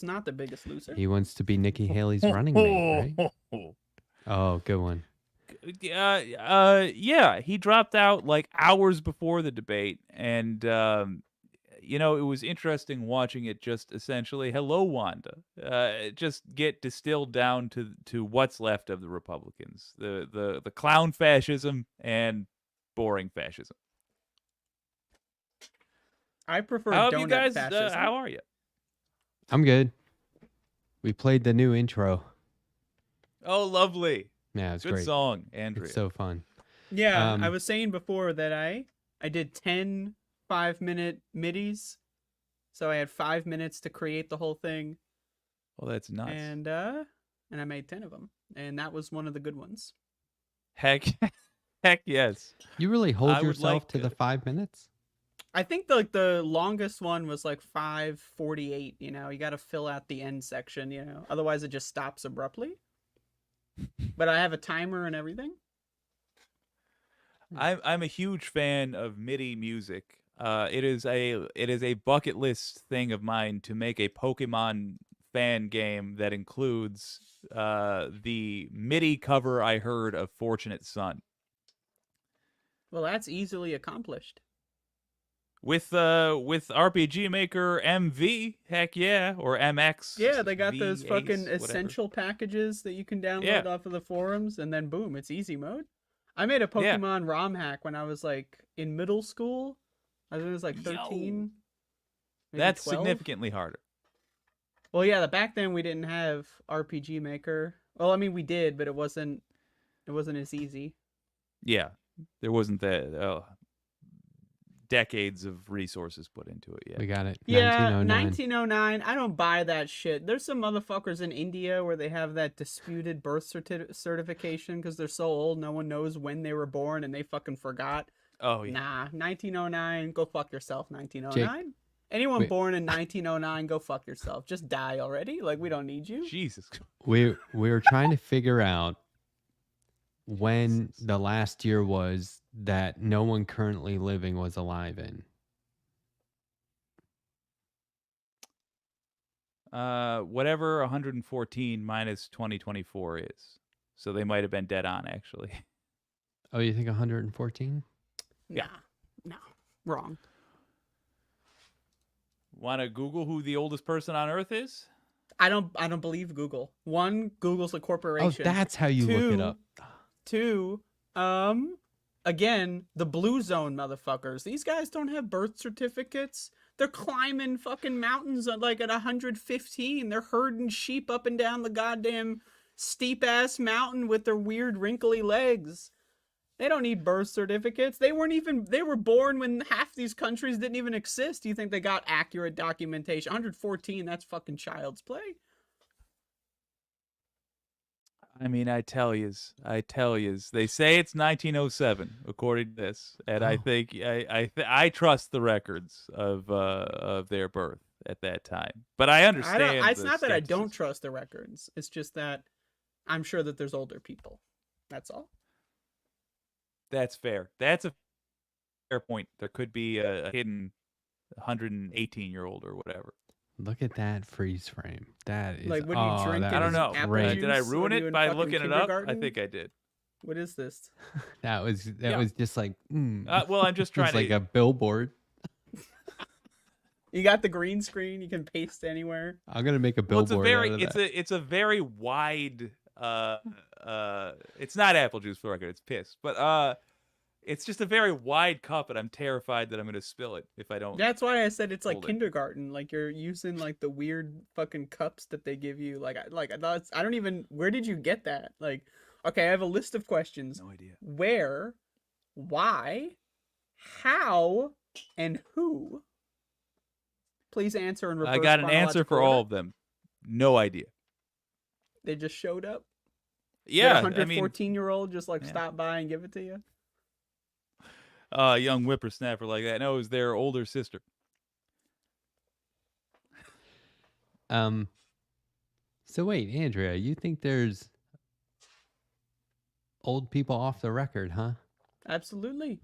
not the Biggest Loser. He wants to be Nikki Haley's running mate, right? Oh, good one. Yeah, he dropped out like hours before the debate, and it was interesting watching it. Just essentially, hello, Wanda. Just get distilled down to what's left of the Republicans: the clown fascism and boring fascism. I prefer How have donut you guys? fascism. How are you? I'm good. We played the new intro. Oh, lovely. Yeah, it's Good great. song, Andrea. It's so fun. Yeah, I was saying before that I did 10 5-minute midis, so I had 5 minutes to create the whole thing. Well, that's nuts. And I made 10 of them, and that was one of the good ones. Heck yes. You really hold yourself to the 5 minutes? I think the longest one was like 5:48. You got to fill out the end section. Otherwise it just stops abruptly. But I have a timer and everything. I'm a huge fan of MIDI music. It is a bucket list thing of mine to make a Pokemon fan game that includes the MIDI cover I heard of Fortunate Son. Well, that's easily accomplished. With RPG Maker MV, heck yeah, or MX. Yeah, they got those V8s, fucking essential packages that you can download off of the forums, and then boom, it's easy mode. I made a Pokemon ROM hack when I was like in middle school. I think it was like 13. That's 12. significantly harder. Well, yeah, back then we didn't have RPG Maker. Well, I mean we did, but it wasn't as easy. Yeah, there wasn't that decades of resources put into it yet. We got it. Yeah, 1909. I don't buy that shit. There's some motherfuckers in India where they have that disputed birth certification because they're so old, no one knows when they were born, and they fucking forgot. Oh yeah. Nah, 1909. Go fuck yourself. 1909. Anyone born in 1909, go fuck yourself. Just die already. Like we don't need you. Jesus. We're trying to figure out when the last year was that no one currently living was alive in. Whatever 114 minus 2024 is. So they might have been dead on, actually. Oh, you think 114? Yeah. No. Wrong. Want to Google who the oldest person on Earth is? I don't believe Google. One, Google's a corporation. Oh, that's how you look it up. Two, again, the blue zone motherfuckers. These guys don't have birth certificates. They're climbing fucking mountains like at 115. They're herding sheep up and down the goddamn steep ass mountain with their weird wrinkly legs. They don't need birth certificates. They were born when half these countries didn't even exist. Do you think they got accurate documentation? 114, that's fucking child's play. I mean, I tell yous. They say it's 1907, according to this, and I think I trust the records of their birth at that time. But I understand. It's not that I don't trust the records. It's just that I'm sure that there's older people. That's all. That's fair. That's a fair point. There could be a hidden 118-year-old or whatever. Look at that freeze frame. That is like when you drink it. I don't know. Did I ruin it by looking it up? I think I did. What is this? That was just like. Well, I'm just trying to. It's like a billboard. You got the green screen. You can paste anywhere. I'm gonna make a billboard. It's a very wide. It's not apple juice for the record. It's piss, but it's just a very wide cup, and I'm terrified that I'm gonna spill it if I don't. That's why I said it's like kindergarten. Like you're using like the weird fucking cups that they give you. Like I thought. I don't even. Where did you get that? Like, okay, I have a list of questions. No idea. Where, why, how, and who? Please answer in reverse. I got an answer for all of them. No idea. They just showed up. Yeah, 114-year-old just stop by and give it to you. Young whippersnapper like that. No, it was their older sister. So wait, Andrea, you think there's old people off the record, huh? Absolutely.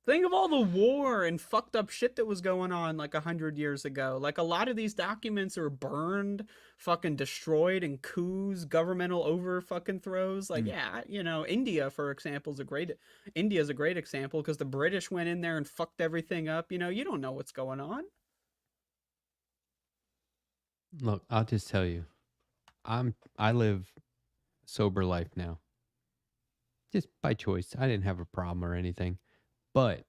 Think of all the war and fucked up shit that was going on like 100 years ago. Like a lot of these documents are burned, fucking destroyed in coups, governmental over fucking throws. Like, yeah, India, for example, India's a great example because the British went in there and fucked everything up. You don't know what's going on. Look, I'll just tell you, I live sober life now, just by choice. I didn't have a problem or anything, but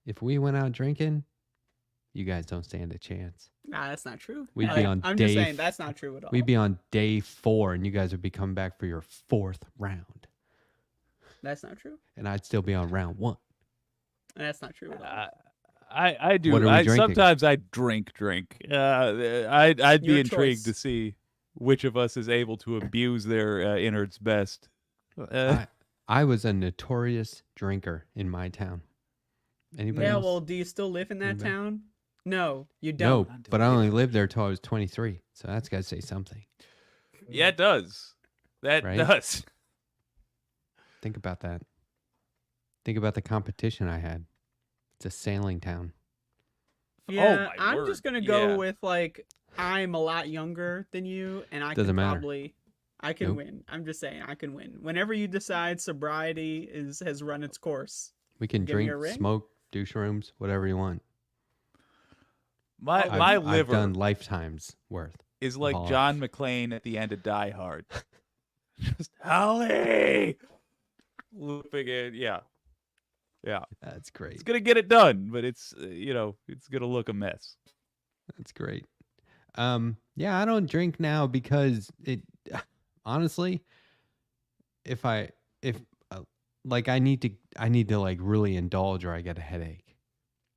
if we went out drinking, you guys don't stand a chance. Nah, that's not true. We'd be on I'm day just saying that's not true at all. We'd be on day 4, and you guys would be coming back for your 4th round, That's not true. and I'd still be on round 1. That's not true at all. I do. What are we drinking? Sometimes I drink. I'd be Your intrigued to choice. see which of us is able to abuse their innards best. I was a notorious drinker in my town. Anybody Yeah, else? well, do you still live in that Anybody? town? No, you No, don't. but I only lived there till I was 23, so that's got to say something. Yeah, it does. That Right? does. Think about that. Think about the competition I had. It's a sailing town. Yeah, my I'm word. just gonna go Yeah. with like I'm a lot younger than you, and I Doesn't can matter. I can Nope. win. I'm just saying I can win. Whenever you decide sobriety has run its course. We can Give me a drink, ring? smoke, do shrooms, whatever you want. My I've liver done lifetimes worth. is like all. John McClane at the end of Die Hard. Just Holly looping in. Yeah. That's great. It's gonna get it done, but it's it's gonna look a mess. That's great. Yeah, I don't drink now because it honestly, if like I need to like really indulge or I get a headache.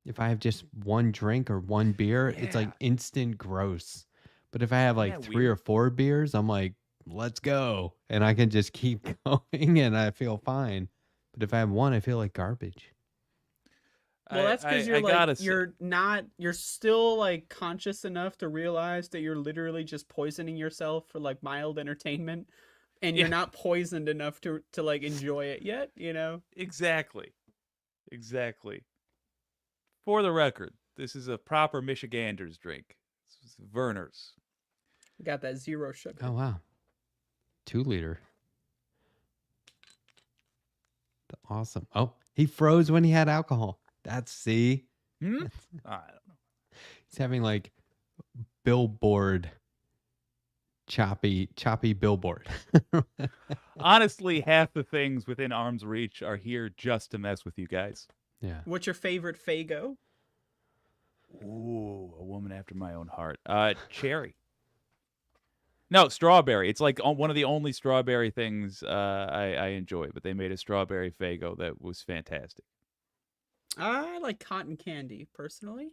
If I have just one drink or one beer, it's like instant gross. But if I have like Isn't that 3 or weird? 4 beers, I'm like, let's go. And I can just keep going and I feel fine. But if I have one, I feel like garbage. Well, that's because you're gotta like say- you're still like conscious enough to realize that you're literally just poisoning yourself for like mild entertainment, and you're Yeah. not poisoned enough to like enjoy it yet. Exactly. For the record, this is a proper Michiganders drink. This is Werner's. Got that 0 sugar. Oh wow. 2 liter. Awesome. Oh, he froze when he had alcohol. That's see. I don't know. He's having like billboard choppy billboard. Honestly, half the things within arm's reach are here just to mess with you guys. Yeah. What's your favorite Faygo? Ooh, a woman after my own heart. Cherry. No, strawberry. It's like one of the only strawberry things I enjoy, but they made a strawberry Faygo that was fantastic. I like cotton candy personally.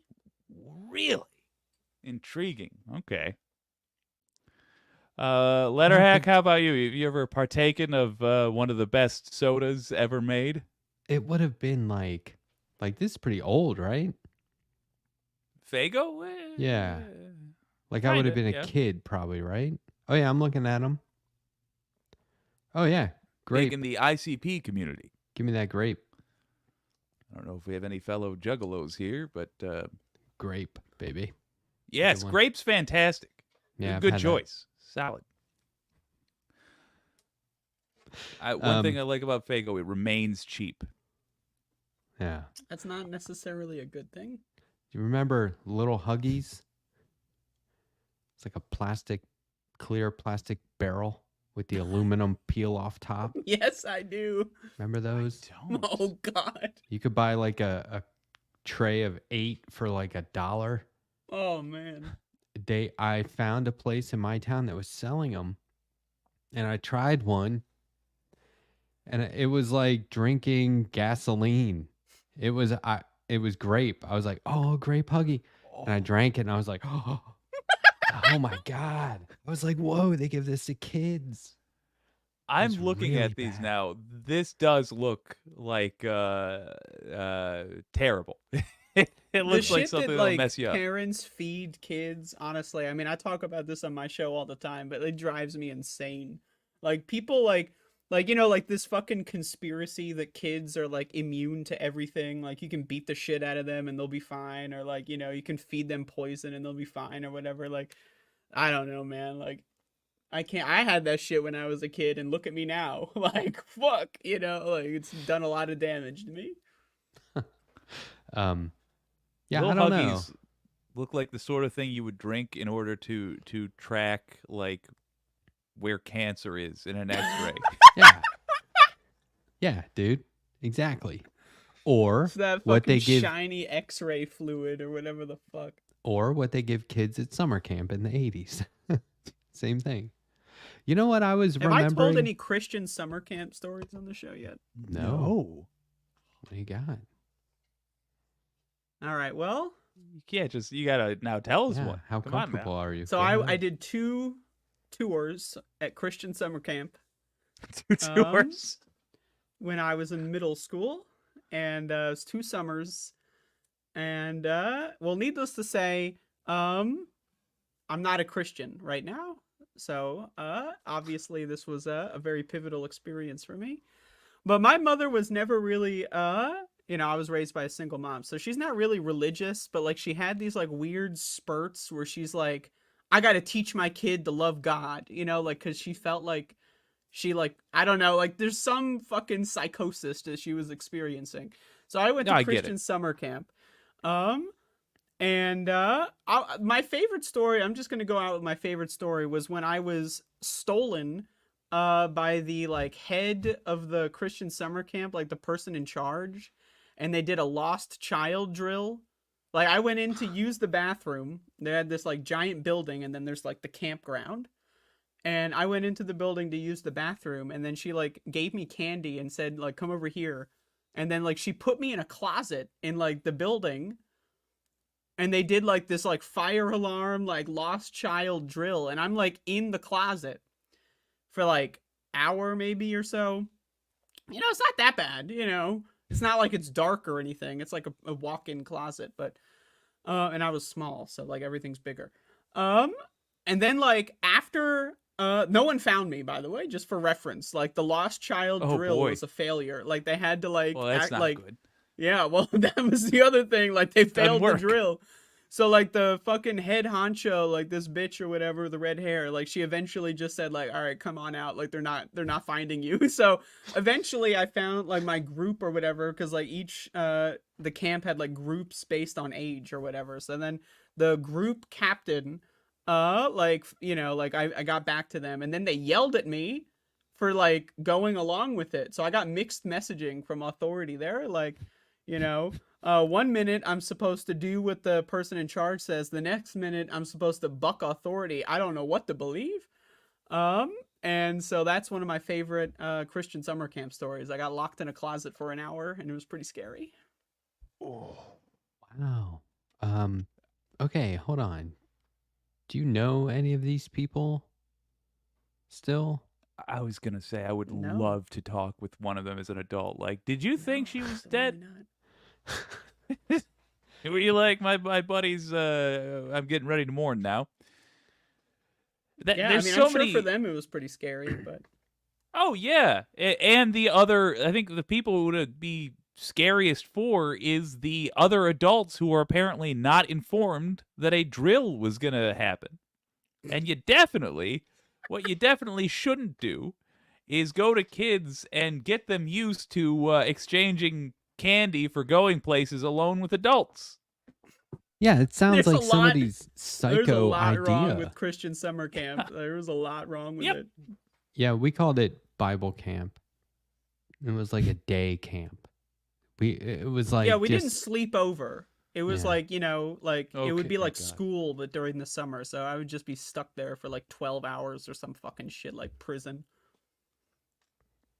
Really? Intriguing. Okay. Letterhack, how about you? Have you ever partaken of one of the best sodas ever made? It would have been like this is pretty old, right? Faygo? Yeah. Like I would have been Kinda, a yeah. kid probably, right? Oh yeah, I'm looking at them. Oh yeah, grape. Big in the ICP community. Give me that grape. I don't know if we have any fellow juggalos here, but Grape, baby. yes, one. grape's fantastic. Yeah, I've Good had that. choice. Solid. One thing I like about Faygo, it remains cheap. Yeah. That's not necessarily a good thing. Do you remember Little Huggies? It's like a clear plastic barrel with the aluminum peel off top. Yes, I do. Remember those? Don't. Oh God. You could buy like a tray of 8 for like $1. Oh man. I found a place in my town that was selling them, and I tried one, and it was like drinking gasoline. It was grape. I was like, oh, grape Huggy, and I drank it, and I was like, oh my God. I was like, whoa, they give this to kids. I'm It's looking really at these bad. now. This does look like terrible. It looks the like shit something that that'll like mess you up. parents feed kids, honestly, I mean, I talk about this on my show all the time, but it drives me insane. Like people like Like, you know, like this fucking conspiracy that kids are like immune to everything. Like you can beat the shit out of them and they'll be fine. Or like, you know, you can feed them poison and they'll be fine or whatever. Like, I don't know, man. Like, I can't. I had that shit when I was a kid and look at me now. Like, fuck, you know, like it's done a lot of damage to me. Yeah, Little I don't know. Huggies look like the sort of thing you would drink in order to track like where cancer is in an X-ray. Yeah. Yeah, dude. Exactly. Or It's that what fucking they give shiny X-ray fluid or whatever the fuck. or what they give kids at summer camp in the 80s. Same thing. You know what I was Have remembering? I told any Christian summer camp stories on the show yet? No. What do you got? All right. Well, You can't just, you gotta now tell us Yeah, one. how Come on comfortable now. are you? so Go I ahead. did 2 tours at Christian summer camp 2 tours. when I was in middle school, and it was 2 summers. And well, needless to say, I'm not a Christian right now. So obviously this was a very pivotal experience for me. But my mother was never really you know, I was raised by a single mom, so she's not really religious, but like she had these like weird spurts where she's like, I got to teach my kid to love God, you know, like cuz she felt like she like I don't know, like there's some fucking psychosis that she was experiencing. So I went No, to I get Christian it. summer camp. And my favorite story, I'm just going to go out with my favorite story, was when I was stolen by the like head of the Christian summer camp, like the person in charge, and they did a lost child drill. Like I went in to use the bathroom. They had this like giant building and then there's like the campground. And I went into the building to use the bathroom and then she like gave me candy and said like come over here. And then like she put me in a closet in like the building, and they did like this like fire alarm like lost child drill, and I'm like in the closet for like hour maybe or so. You know, it's not that bad, you know, it's not like it's dark or anything, it's like a walk-in closet, but and I was small, so like everything's bigger. um and then like after no one found me, by the way, just for reference. Like the lost child Oh drill boy. was a failure. Like they had to like Well, that's act not like, good. yeah, well, that was the other thing. Like they Doesn't failed the work. drill. So like the fucking head honcho, like this bitch or whatever, with the red hair, like she eventually just said like, all right, come on out. Like they're not finding you. So eventually I found like my group or whatever, because like each the camp had like groups based on age or whatever. So then the group captain, like, you know, like I got back to them and then they yelled at me for like going along with it. So I got mixed messaging from authority there. Like, you know, 1 minute I'm supposed to do what the person in charge says. The next minute I'm supposed to buck authority. I don't know what to believe. And so that's one of my favorite Christian summer camp stories. I got locked in a closet for an hour and it was pretty scary. Oh, wow. Okay, hold on. Do you know any of these people still? I was gonna say I would No. love to talk with one of them as an adult. Like, did you think she was Absolutely dead? not. Were you like my buddies? I'm getting ready to mourn now. Yeah, I There's mean, so I'm sure many. for them it was pretty scary, but Oh yeah, and the other. I think the people who would be scariest for is the other adults who are apparently not informed that a drill was gonna happen. And what you definitely shouldn't do is go to kids and get them used to exchanging candy for going places alone with adults. Yeah, it sounds There's a like lot- somebody's there's a psycho lot wrong idea. with Christian summer camp. There was a lot wrong with Yep. it. Yeah, we called it Bible camp. It was like a day camp. It was like Yeah, we didn't just sleep over. It was Yeah. like, you know, like it would Okay, be like thank God. school, but during the summer. So I would just be stuck there for like 12 hours or some fucking shit like prison.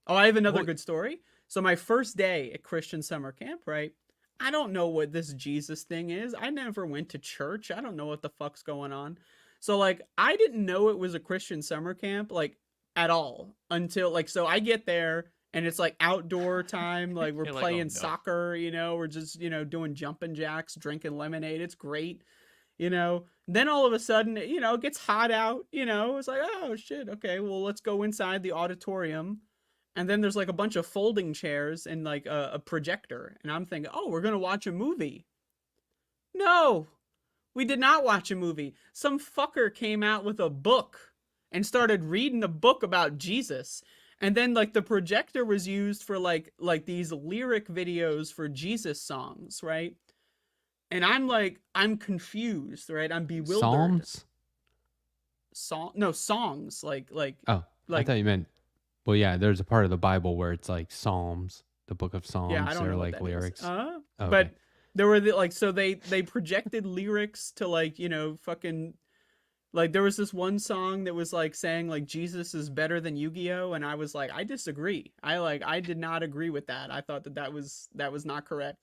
Oh, I have another Well- good story. So my first day at Christian summer camp, right? I don't know what this Jesus thing is. I never went to church. I don't know what the fuck's going on. So like I didn't know it was a Christian summer camp like at all until like so I get there and it's like outdoor time, like we're You're like, playing "Oh, no." soccer, you know, we're just, you know, doing jumping jacks, drinking lemonade. It's great. You know, then all of a sudden, you know, it gets hot out, you know, it's like, oh shit, okay, well let's go inside the auditorium. And then there's like a bunch of folding chairs and like a projector. And I'm thinking, oh, we're going to watch a movie. No, we did not watch a movie. Some fucker came out with a book and started reading a book about Jesus. And then like the projector was used for like these lyric videos for Jesus songs, right? And I'm confused, right? I'm bewildered. Psalms? Songs like Oh, I thought you meant. Well, yeah, there's a part of the Bible where it's like Psalms, the book of Psalms. Yeah, I don't or know like what that lyrics. is. Okay. But there were so they projected lyrics to like, fucking like there was this one song that was like saying like Jesus is better than Yu-Gi-Oh, and I was like, I disagree. I did not agree with that. I thought that was not correct.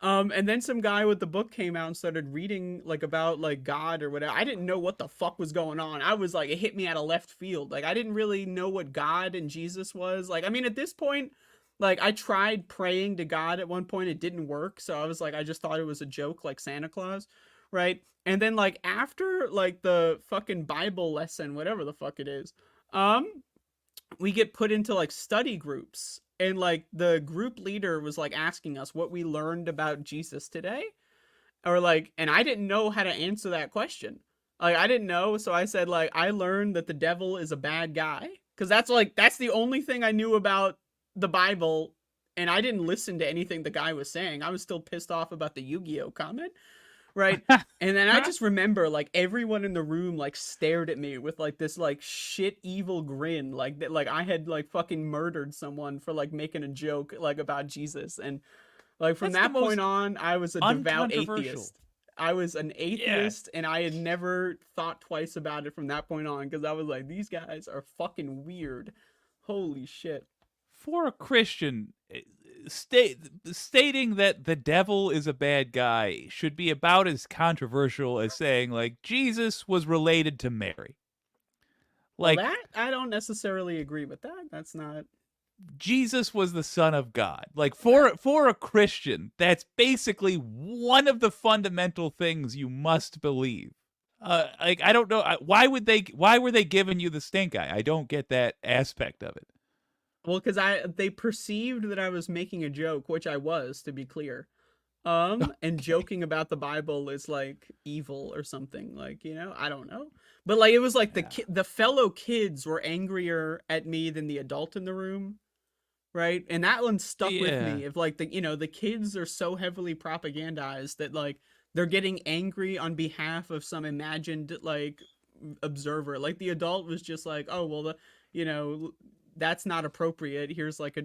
And then some guy with the book came out and started reading like about like God or whatever. I didn't know what the fuck was going on. I was like, it hit me out of left field. Like I didn't really know what God and Jesus was. Like, I mean, at this point, like I tried praying to God at one point. It didn't work. So I was like, I just thought it was a joke like Santa Claus. Right. And then like after like the fucking Bible lesson, whatever the fuck it is, we get put into like study groups, and like the group leader was like asking us what we learned about Jesus today, or like, and I didn't know how to answer that question. Like I didn't know, so I said like I learned that the devil is a bad guy, because that's the only thing I knew about the Bible, and I didn't listen to anything the guy was saying. I was still pissed off about the Yu-Gi-Oh comment. Right. And then I just remember like everyone in the room like stared at me with like this like shit evil grin, like that, like I had like fucking murdered someone for like making a joke like about Jesus. And like from That's that point on, I was a devout uncontroversial. atheist. I was an atheist, and I had never thought twice about it from that point on, because I was like, these guys are fucking weird. Holy shit. For a Christian, stating that the devil is a bad guy should be about as controversial as saying like Jesus was related to Mary. Like, well, that I don't necessarily agree with that. That's not. Jesus was the son of God. Like for a Christian, that's basically one of the fundamental things you must believe. Like I don't know why were they giving you the stink eye? I don't get that aspect of it. Well, because they perceived that I was making a joke, which I was, to be clear. And joking about the Bible is like evil or something, like, I don't know. But like it was like the fellow kids were angrier at me than the adult in the room, right? And that one stuck with me. If like the kids are so heavily propagandized that like they're getting angry on behalf of some imagined like observer. Like the adult was just like, oh well, that's not appropriate. Here's like they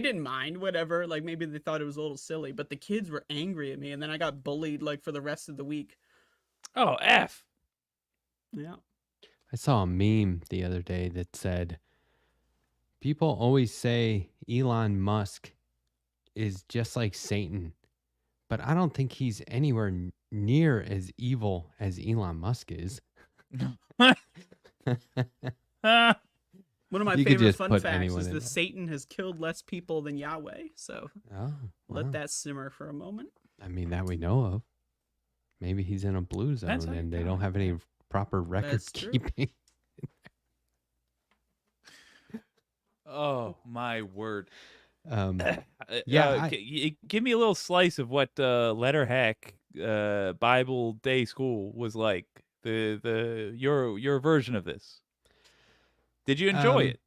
didn't mind, whatever. Like maybe they thought it was a little silly, but the kids were angry at me, and then I got bullied like for the rest of the week. Oh, F. Yeah. I saw a meme the other day that said, people always say Elon Musk is just like Satan, but I don't think he's anywhere near as evil as Elon Musk is. One of my favorite fun facts is that Satan has killed less people than Yahweh. So let that simmer for a moment. I mean, that we know of. Maybe he's in a blue zone and they don't have any proper record keeping. Oh, my word. Yeah. Give me a little slice of what Letterhack Bible Day School was like. Your version of this. Did you enjoy it?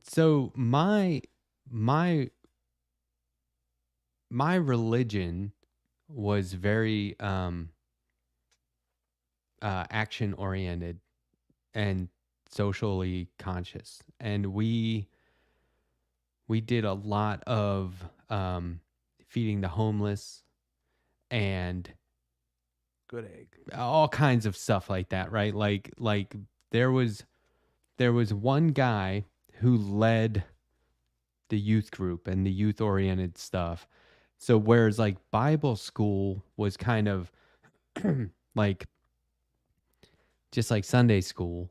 So my religion was very action oriented and socially conscious, and we did a lot of feeding the homeless and good egg, all kinds of stuff like that, right? Like there was one guy who led the youth group and the youth oriented stuff. So whereas like Bible school was kind of like just like Sunday school,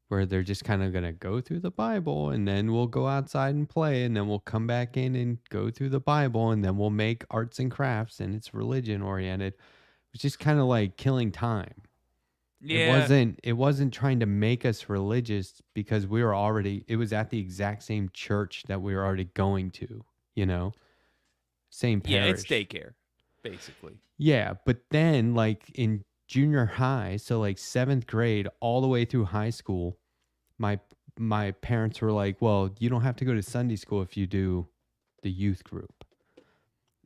where they're just kind of going to go through the Bible and then we'll go outside and play and then we'll come back in and go through the Bible and then we'll make arts and crafts and it's religion oriented. It's just kind of like killing time. Yeah. It wasn't trying to make us religious because we were already it was at the exact same church that we were already going to, you know? Same Yeah, it's parish. daycare, basically. Yeah, but then like in junior high, so like 7th grade all the way through high school, my my parents were like, "Well, you don't have to go to Sunday school if you do the youth group."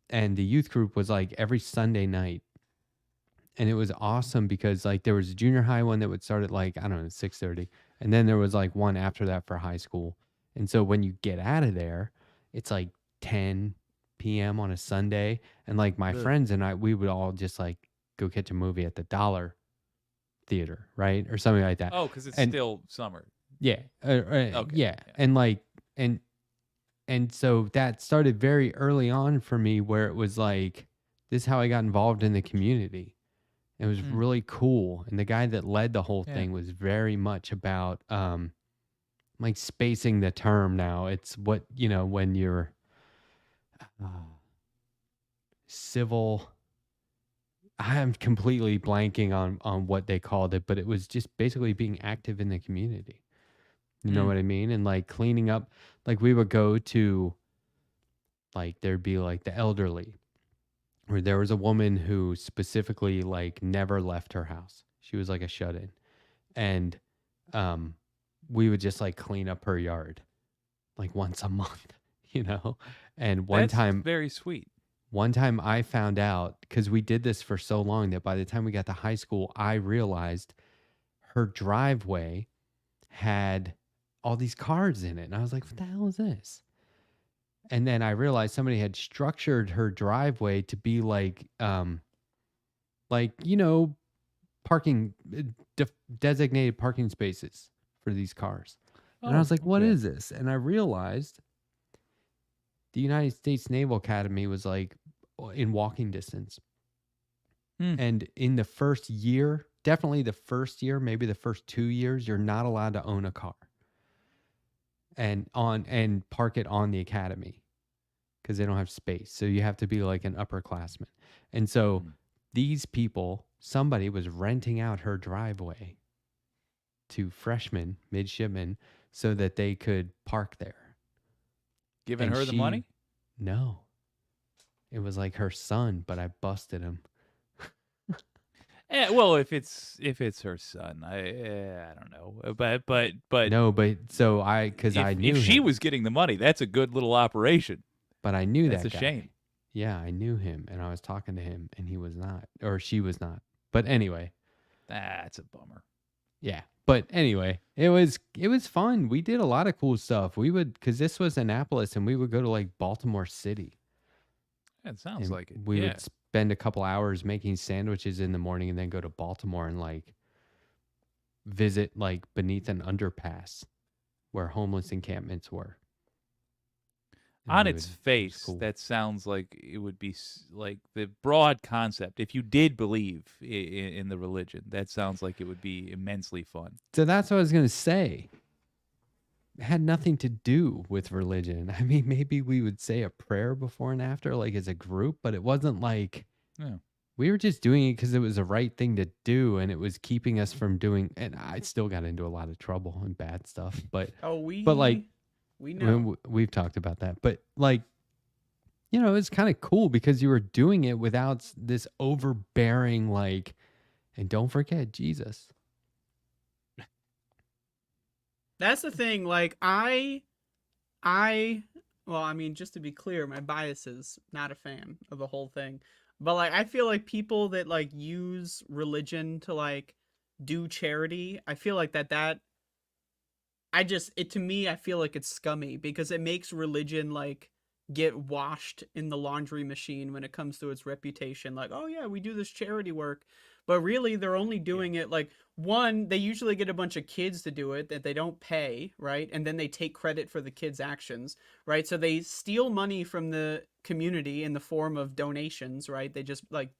And the youth group was like every Sunday night. And it was awesome because like there was a junior high one that would start at like I don't know 6:30, and then there was like one after that for high school. And so when you get out of there, it's like 10 p.m. on a Sunday, and like my Ugh. friends and I, we would all just like go catch a movie at the Dollar Theater, right, or something like that. Oh, because it's And still summer. yeah, Okay. yeah, Yeah. and like and so that started very early on for me, where it was like this is how I got involved in the community. It was Mm. really cool. And the guy that led the whole Yeah. thing was very much about like spacing the term now. It's what, when you're uh, civil. I'm completely blanking on what they called it, but it was just basically being active in the community. You know Mm. what I mean? And like cleaning up, like we would go to like there'd be like the elderly, where there was a woman who specifically like never left her house. She was like a shut-in. And um we would just like clean up her yard like once a month, you know? And That's very sweet. one time I found out because we did this for so long that by the time we got to high school, I realized her driveway had all these cars in it. And I was like, what the hell is this? And then I realized somebody had structured her driveway to be like, parking designated parking spaces for these cars. And I Oh, was like, what okay. is this? And I realized the United States Naval Academy was like in walking distance. Hmm. And in the first year, definitely the first year, maybe the first 2 years, you're not allowed to own a car and park it on the academy because they don't have space. So you have to be like an upperclassman. And so Mm. these people, somebody was renting out her driveway to freshmen, midshipmen, so that they could park there. Giving And her the money? No, it was like her son, but I busted him. Well, if it's her son, I don't know, but No, but so because I knew if she him, was getting the money, that's a good little operation. but I knew That's that a guy. shame. Yeah, I knew him, and I was talking to him, and he was not, or she was not. But anyway, That's a bummer. yeah. But anyway, it was fun. We did a lot of cool stuff. We would because this was Annapolis, and we would go to like Baltimore City. That sounds And like it. we Yeah. would spend a couple hours making sandwiches in the morning and then go to Baltimore and like visit like beneath an underpass where homeless encampments were. And On we its would- it was face, cool. that sounds like it would be like the broad concept. If you did believe in the religion, that sounds like it would be immensely fun. So that's what I was going to say. It had nothing to do with religion. I mean, maybe we would say a prayer before and after, like as a group, but it wasn't like Yeah. we were just doing it because it was the right thing to do, and it was keeping us from doing. And I still got into a lot of trouble and bad stuff, but like we I know. mean, we've talked about that. But like, it's kind of cool because you were doing it without this overbearing like, and don't forget Jesus. That's the thing. Like well, I mean, just to be clear, my bias is not a fan of the whole thing. But like, I feel like people that like use religion to like do charity, I feel like to me, I feel like it's scummy because it makes religion like get washed in the laundry machine when it comes to its reputation. Like, oh yeah, we do this charity work. But really, they're only doing it like one, they usually get a bunch of kids to do it that they don't pay, right? And then they take credit for the kids' actions, right? So they steal money from the community in the form of donations, right? They just like,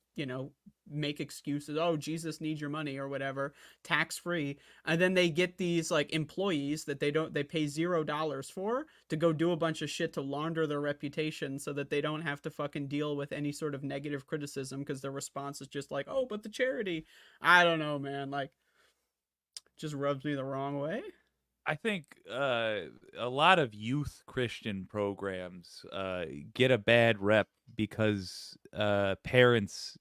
make excuses. Oh, Jesus needs your money or whatever, tax free. And then they get these like employees that they pay $0 for to go do a bunch of shit to launder their reputation so that they don't have to fucking deal with any sort of negative criticism because their response is just like, oh, but the charity. I don't know, man. Like, just rubs me the wrong way. I think a lot of youth Christian programs get a bad rep because parents,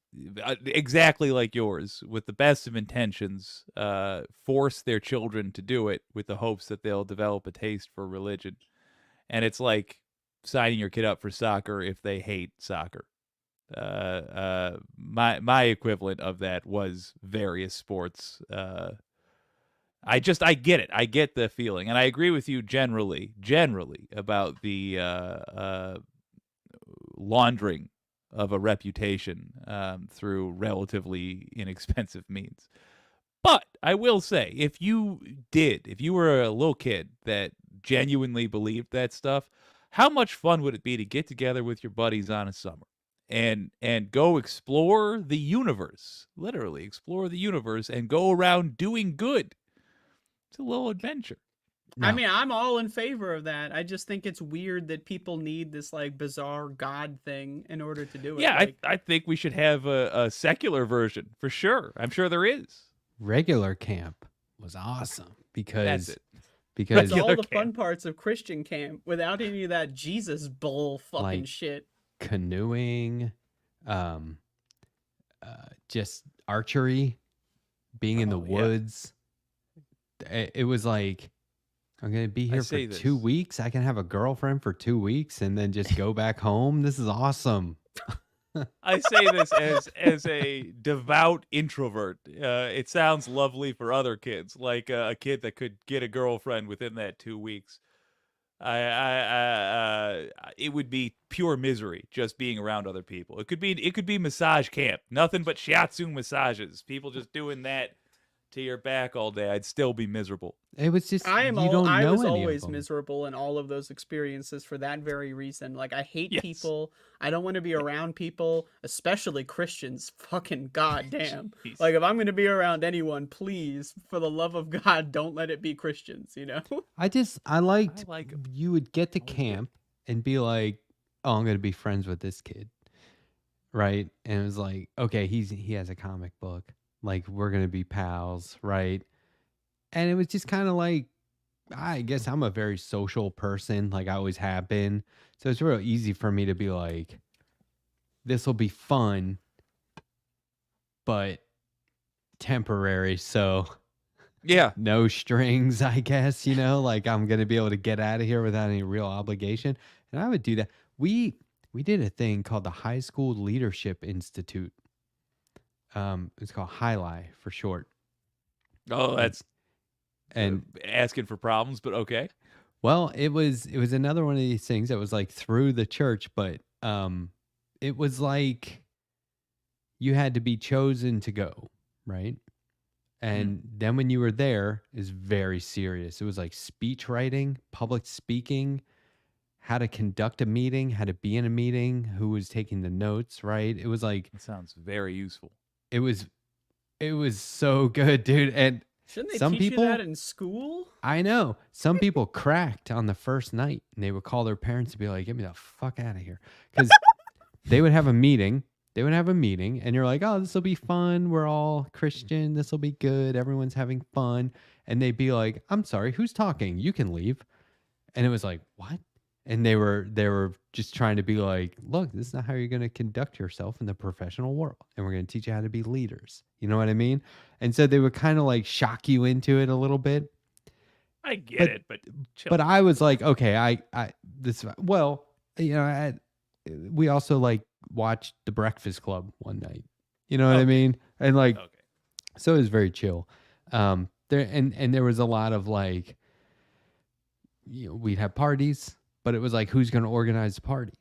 exactly like yours, with the best of intentions, force their children to do it with the hopes that they'll develop a taste for religion. And it's like signing your kid up for soccer if they hate soccer. My equivalent of that was various sports. I get it. I get the feeling, and I agree with you generally about the laundering of a reputation through relatively inexpensive means. But I will say, if you were a little kid that genuinely believed that stuff, how much fun would it be to get together with your buddies on a summer and go explore the universe, literally explore the universe, and go around doing good? It's a little adventure. I No. mean, I'm all in favor of that. I just think it's weird that people need this like bizarre God thing in order to do it. Yeah, Like, I think we should have a secular version for sure. I'm sure there is. Regular camp was awesome That's because it. because it's all regular the fun camp. parts of Christian camp without any of that Jesus bull fucking Like- shit. canoeing, just archery, being in the Oh, yeah. woods. It was like, I'm gonna be here for say 2 this. weeks. I can have a girlfriend for 2 weeks and then just go back home. This is awesome. I say this as a devout introvert. It sounds lovely for other kids, like a kid that could get a girlfriend within that 2 weeks. It would be pure misery just being around other people. It could be massage camp, nothing but shiatsu massages. People just doing that to your back all day. I'd still be miserable. It was just I you don't I know was any always of them. miserable in all of those experiences for that very reason. Like, I hate Yes. people. I don't want to be around people, especially Christians. Fucking goddamn. Jeez. Like, if I'm going to be around anyone, please, for the love of God, don't let it be Christians, you know? I liked I like 'em. you would get to Always did. camp and be like, oh, I'm gonna be friends with this kid. Right? And it was like, okay, he has a comic book. Like, we're gonna be pals, right? And it was just kind of like, I guess I'm a very social person, like I always have been. So it's real easy for me to be like, this will be fun, but temporary. So Yeah. no strings, I guess, like I'm going to be able to get out of here without any real obligation. And I would do that. We did a thing called the High School Leadership Institute. It's called HiLi for short. Oh, that's And asking for problems, but okay. well, it was another one of these things that was like through the church, but it was like you had to be chosen to go, right? And then when you were there, is very serious. It was like speech writing, public speaking, how to conduct a meeting, how to be in a meeting, who was taking the notes, right? It was like That sounds very useful. it was so good, dude. And Shouldn't they some teach people you that in school? I know. Some people cracked on the first night and they would call their parents and be like, get me the fuck out of here. Because they would have a meeting. They would have a meeting and you're like, oh, this will be fun. We're all Christian. This will be good. Everyone's having fun. And they'd be like, I'm sorry, who's talking? You can leave. And it was like, what? And they were just trying to be like, look, this is not how you're going to conduct yourself in the professional world. And we're going to teach you how to be leaders. You know what I mean? And so they would kind of like shock you into it a little bit. I get But- it, but chill. But I was like, okay, we also like watched The Breakfast Club one night. You know what I Okay. mean? And like, okay. so it was very chill. There was a lot of like, we'd have parties, but it was like, who's going to organize the party?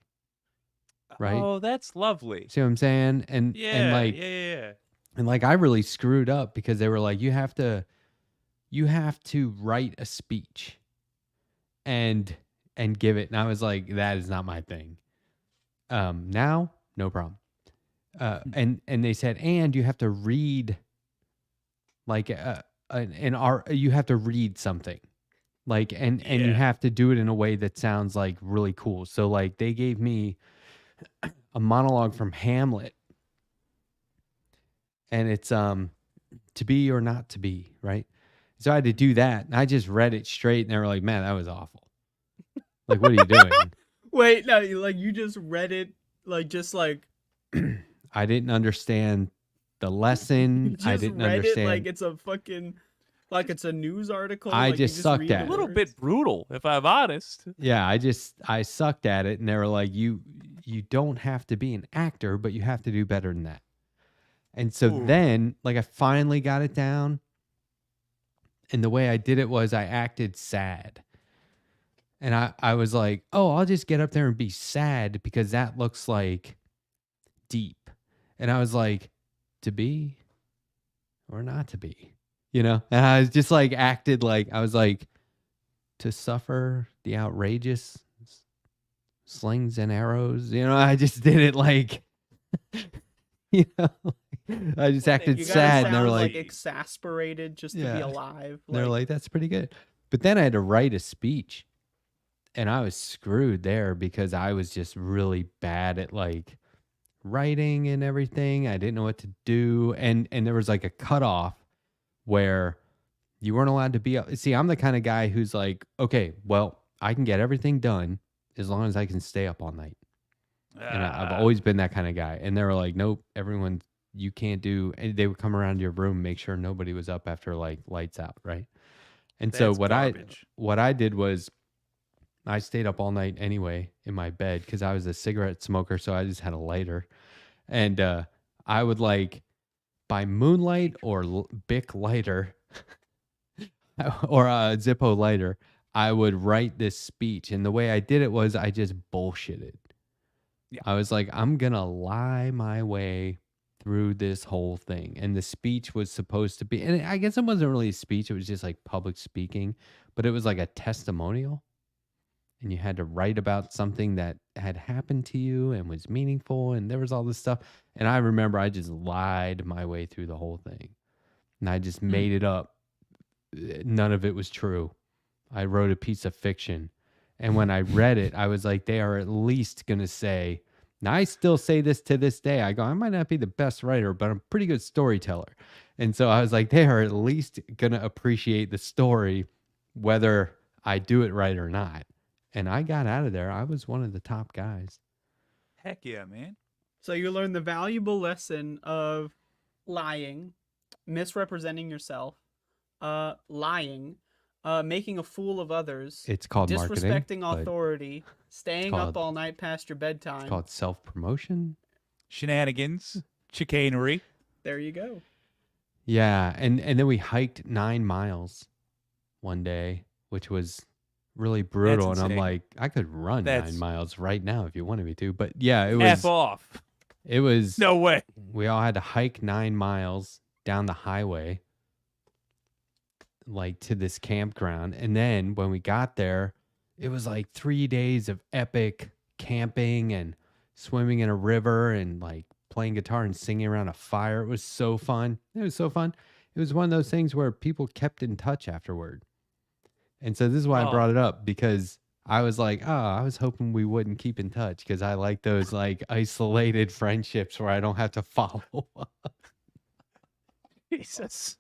Right? Oh, that's lovely. See what I'm saying? And like, yeah. and like, I really screwed up because they were like, you have to write a speech and give it. And I was like, that is not my thing. Now, no problem. And they said, and you have to read like you have to read something like, and you Yeah. have to do it in a way that sounds like really cool. So like they gave me a monologue from Hamlet and it's, to be or not to be, right? So I had to do that. And I just read it straight and they were like, man, that was awful. Like, what are you doing? Wait, no, you just read it, just I didn't understand the you lesson. just I didn't read it understand. like it's a fucking, like it's a news article. I like you just sucked read at the it. A little words. bit brutal, if I'm honest. Yeah, I sucked at it. And they were like, you don't have to be an actor, but you have to do better than that. And so Ooh. then, like, I finally got it down. And the way I did it was I acted sad. And I was like, oh, I'll just get up there and be sad because that looks like deep. And I was like, to be or not to be, you know? And I was just like acted like, I was like, to suffer the outrageous slings and arrows, you know? I just did it like, you know, I just acted You gotta sad. And they were sound, like, exasperated just to be Yeah. alive. they're like, that's pretty good. But then I had to write a speech. And I was screwed there because I was just really bad at like writing and everything. I didn't know what to do. And there was like a cutoff where you weren't allowed to be up. See, I'm the kind of guy who's like, okay, well, I can get everything done as long as I can stay up all night. And I've always been that kind of guy. And they were like, nope, everyone, you can't do. And they would come around your room, make sure nobody was up after like lights out, right? And so That's what garbage. I did was I stayed up all night anyway in my bed because I was a cigarette smoker, so I just had a lighter. And I would like by moonlight or Bic lighter or a Zippo lighter, I would write this speech. And the way I did it was I just bullshitted. Yeah. I was like, I'm going to lie my way through this whole thing. And the speech was supposed to be, and I guess it wasn't really a speech. It was just like public speaking, but it was like a testimonial. And you had to write about something that had happened to you and was meaningful. And there was all this stuff. And I remember I just lied my way through the whole thing. And I just made it up. None of it was true. I wrote a piece of fiction. And when I read it, I was like, they are at least going to say, now I still say this to this day. I go, I might not be the best writer, but I'm a pretty good storyteller. And so I was like, they are at least going to appreciate the story, whether I do it right or not. And I got out of there. I was one of the top guys. Heck yeah, man. So you learn the valuable lesson of lying, misrepresenting yourself, lying, making a fool of others. It's called disrespecting marketing, authority, staying called- up all night past your bedtime. It's called self-promotion. Shenanigans, chicanery. There you go. Yeah, and then we hiked 9 miles one day, which was really brutal. And I'm insane. like, I could run That's- 9 miles right now if you wanted me to. But yeah, it F was. off. It was. No way. We all had to hike 9 miles down the highway, like to this campground. And then when we got there, it was like 3 days of epic camping and swimming in a river and like playing guitar and singing around a fire. It was so fun. It was so fun. It was one of those things where people kept in touch afterward. And so this is why I Oh. brought it up, because I was like, oh, I was hoping we wouldn't keep in touch because I like those like isolated friendships where I don't have to follow up. Jesus.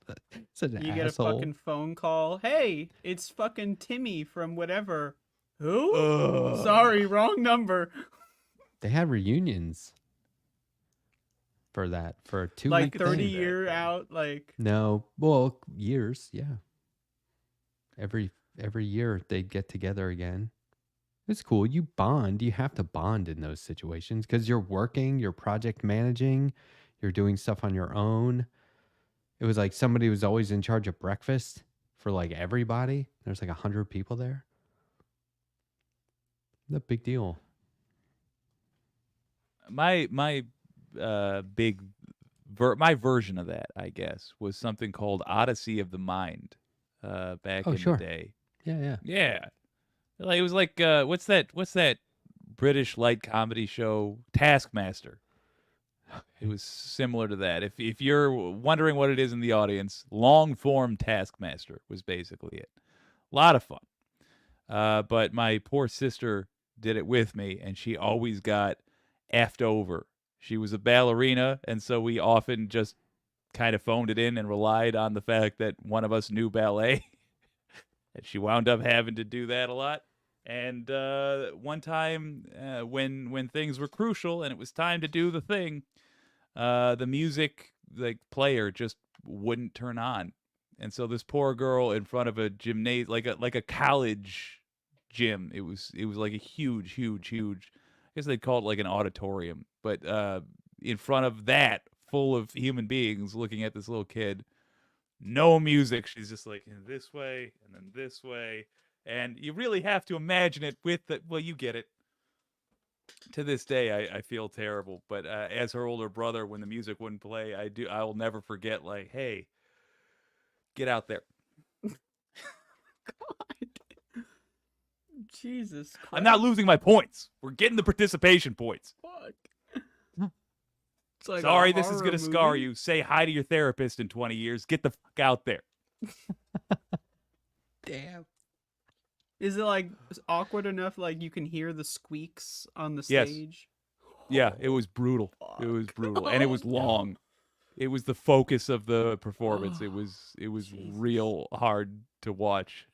Such an You get a asshole. fucking phone call. Hey, it's fucking Timmy from whatever. Who? Ugh. Sorry, wrong number. They had reunions for that for a 2 Like week 30 thing. year out, like No, well, years, yeah. Every year they'd get together again. It's cool. You bond. You have to bond in those situations because you're working, you're project managing, you're doing stuff on your own. It was like somebody was always in charge of breakfast for like everybody. There's like 100 people there. It's a big deal. My big my version of that, I guess, was something called Odyssey of the Mind back Oh, in sure. the day. Yeah. Yeah. Like it was like what's that British light comedy show, Taskmaster. It was similar to that. If you're wondering what it is in the audience, long form Taskmaster was basically it. A lot of fun. But my poor sister did it with me, and she always got effed over. She was a ballerina, and so we often just kind of phoned it in and relied on the fact that one of us knew ballet. And she wound up having to do that a lot. And one time when things were crucial and it was time to do the thing, the music player just wouldn't turn on. And so this poor girl in front of a gymnasium, like a college gym. It was like a huge, huge, huge. I guess they'd call it like an auditorium, but in front of that, full of human beings looking at this little kid. No music. She's just like this way and then this way, and you really have to imagine it with the. Well, you get it. To this day, I feel terrible. But as her older brother, when the music wouldn't play, I will never forget. Like, hey, get out there. God. Jesus Christ. I'm not losing my points. We're getting the participation points. Fuck. It's like Sorry, a this is horror going to scar movie. you. Say hi to your therapist in 20 years. Get the fuck out there. Damn. Is it like awkward enough like you can hear the squeaks on the Yes. stage? Yeah, it was brutal. It was brutal, and it was long. It was the focus of the performance. It was Jesus. real hard to watch.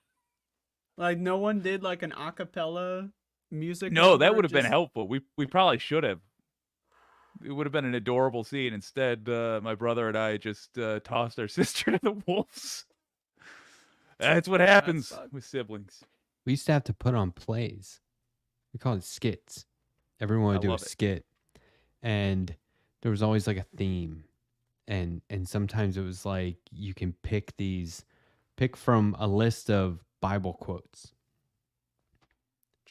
Like no one did like an a cappella music. No, that number, would have been just- helpful. We probably should have. It would have been an adorable scene. Instead, my brother and I just tossed our sister to the wolves. That's what happens sucks. with siblings. We used to have to put on plays. We call it skits. Everyone would I do a love it. skit, and there was always like a theme, and sometimes it was like you can pick from a list of Bible quotes,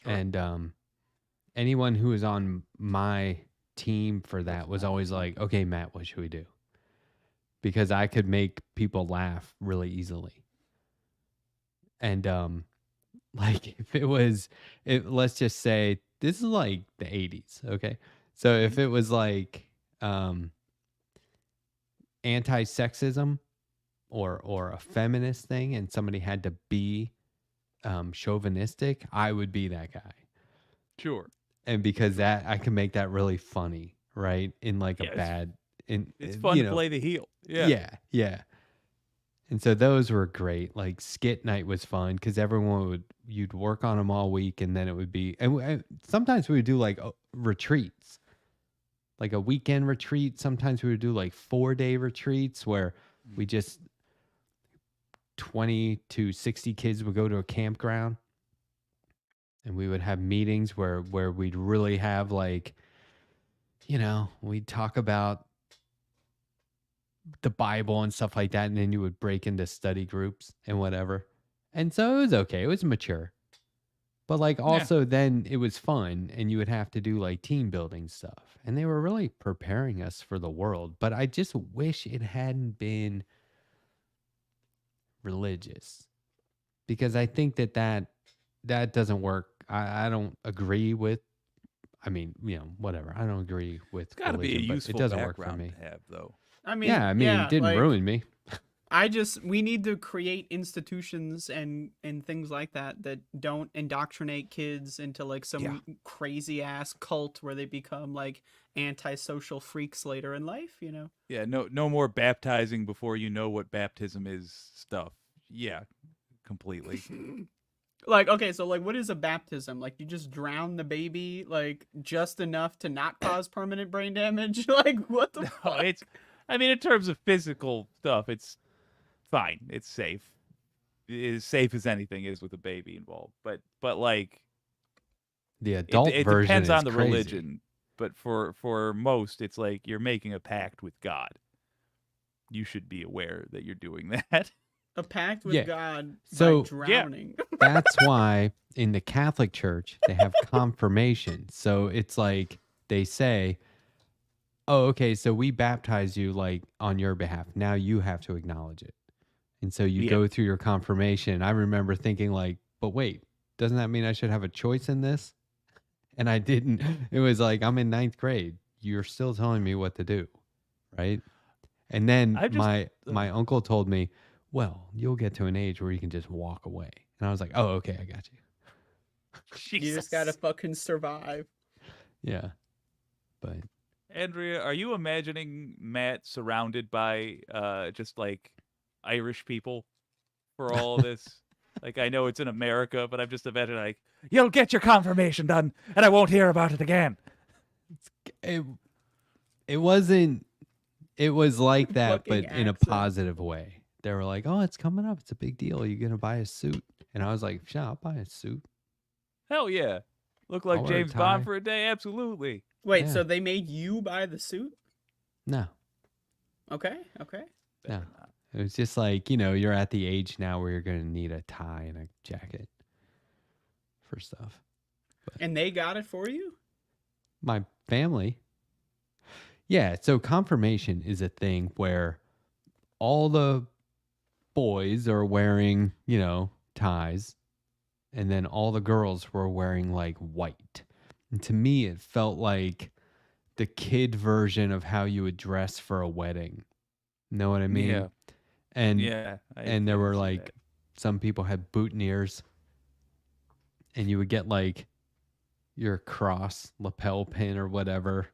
Sure. and anyone who was on my team for that was always like, "Okay, Matt, what should we do?" Because I could make people laugh really easily, and like if it was, let's just say this is like the 80s, okay? So if it was like anti-sexism or a feminist thing and somebody had to be chauvinistic, I would be that guy. Sure. And because that I can make that really funny, right? In like Yeah, a bad It's fun you to know, play the heel. Yeah. yeah. And so those were great. Like skit night was fun because you'd work on them all week, and then it would be, and sometimes we would do like retreats, like a weekend retreat. Sometimes we would do like 4-day retreats where we just 20 to 60 kids would go to a campground, and we would have meetings where we'd really have like, we'd talk about the Bible and stuff like that, and then you would break into study groups and whatever. And so it was okay. It was mature. But like also then it was fun, and you would have to do like team building stuff. And they were really preparing us for the world. But I just wish it hadn't been religious. Because I think that doesn't work. I don't agree with, whatever. I don't agree with It's got to be a religion, but useful it doesn't work for background me. to have, though. I mean, It didn't like, ruin me. we need to create institutions and things like that don't indoctrinate kids into like some crazy ass cult where they become like antisocial freaks later in life, Yeah, no more baptizing before you know what baptism is stuff. Yeah, completely. Like, okay, so like what is a baptism? Like you just drown the baby like just enough to not cause permanent brain damage? Like what the fuck? In terms of physical stuff, it's fine. It's safe. As safe as anything is with a baby involved. But like The adult it version depends is on the crazy. religion. But for most, it's like you're making a pact with God. You should be aware that you're doing that. A pact with Yeah. God So- by drowning. That's why in the Catholic Church they have confirmation. So it's like they say, "Oh, okay, so we baptize you like on your behalf. Now you have to acknowledge it." And so you Yeah. go through your confirmation. I remember thinking like, "But wait, doesn't that mean I should have a choice in this?" And I didn't. It was like, I'm in 9th grade. You're still telling me what to do, right? And then I just- my uncle told me, "Well, you'll get to an age where you can just walk away." And I was like, "Oh, okay, I got you." You just gotta fucking survive. Yeah. But Andrea, are you imagining Matt surrounded by just like Irish people for all of this? Like, I know it's in America, but I'm just imagining like, you'll get your confirmation done, and I won't hear about it again. It it wasn't. It was like that, Fucking but in a accent. positive way. They were like, "Oh, it's coming up. It's a big deal. You're gonna buy a suit." And I was like, "Sure, I'll buy a suit." Hell yeah. Look like I'll wear a James Bond tie. for a day? Absolutely. Wait, Yeah. so they made you buy the suit? No, Okay. no. It was just like, you're at the age now where you're gonna need a tie and a jacket for stuff. And they got it for you? My family. Yeah, so confirmation is a thing where all the boys are wearing, ties, and then all the girls were wearing like white. And to me, it felt like the kid version of how you would dress for a wedding. Know what I mean? Yeah. And Yeah. and there can were see like that. some people had boutonnieres, and you would get like your cross lapel pin or whatever.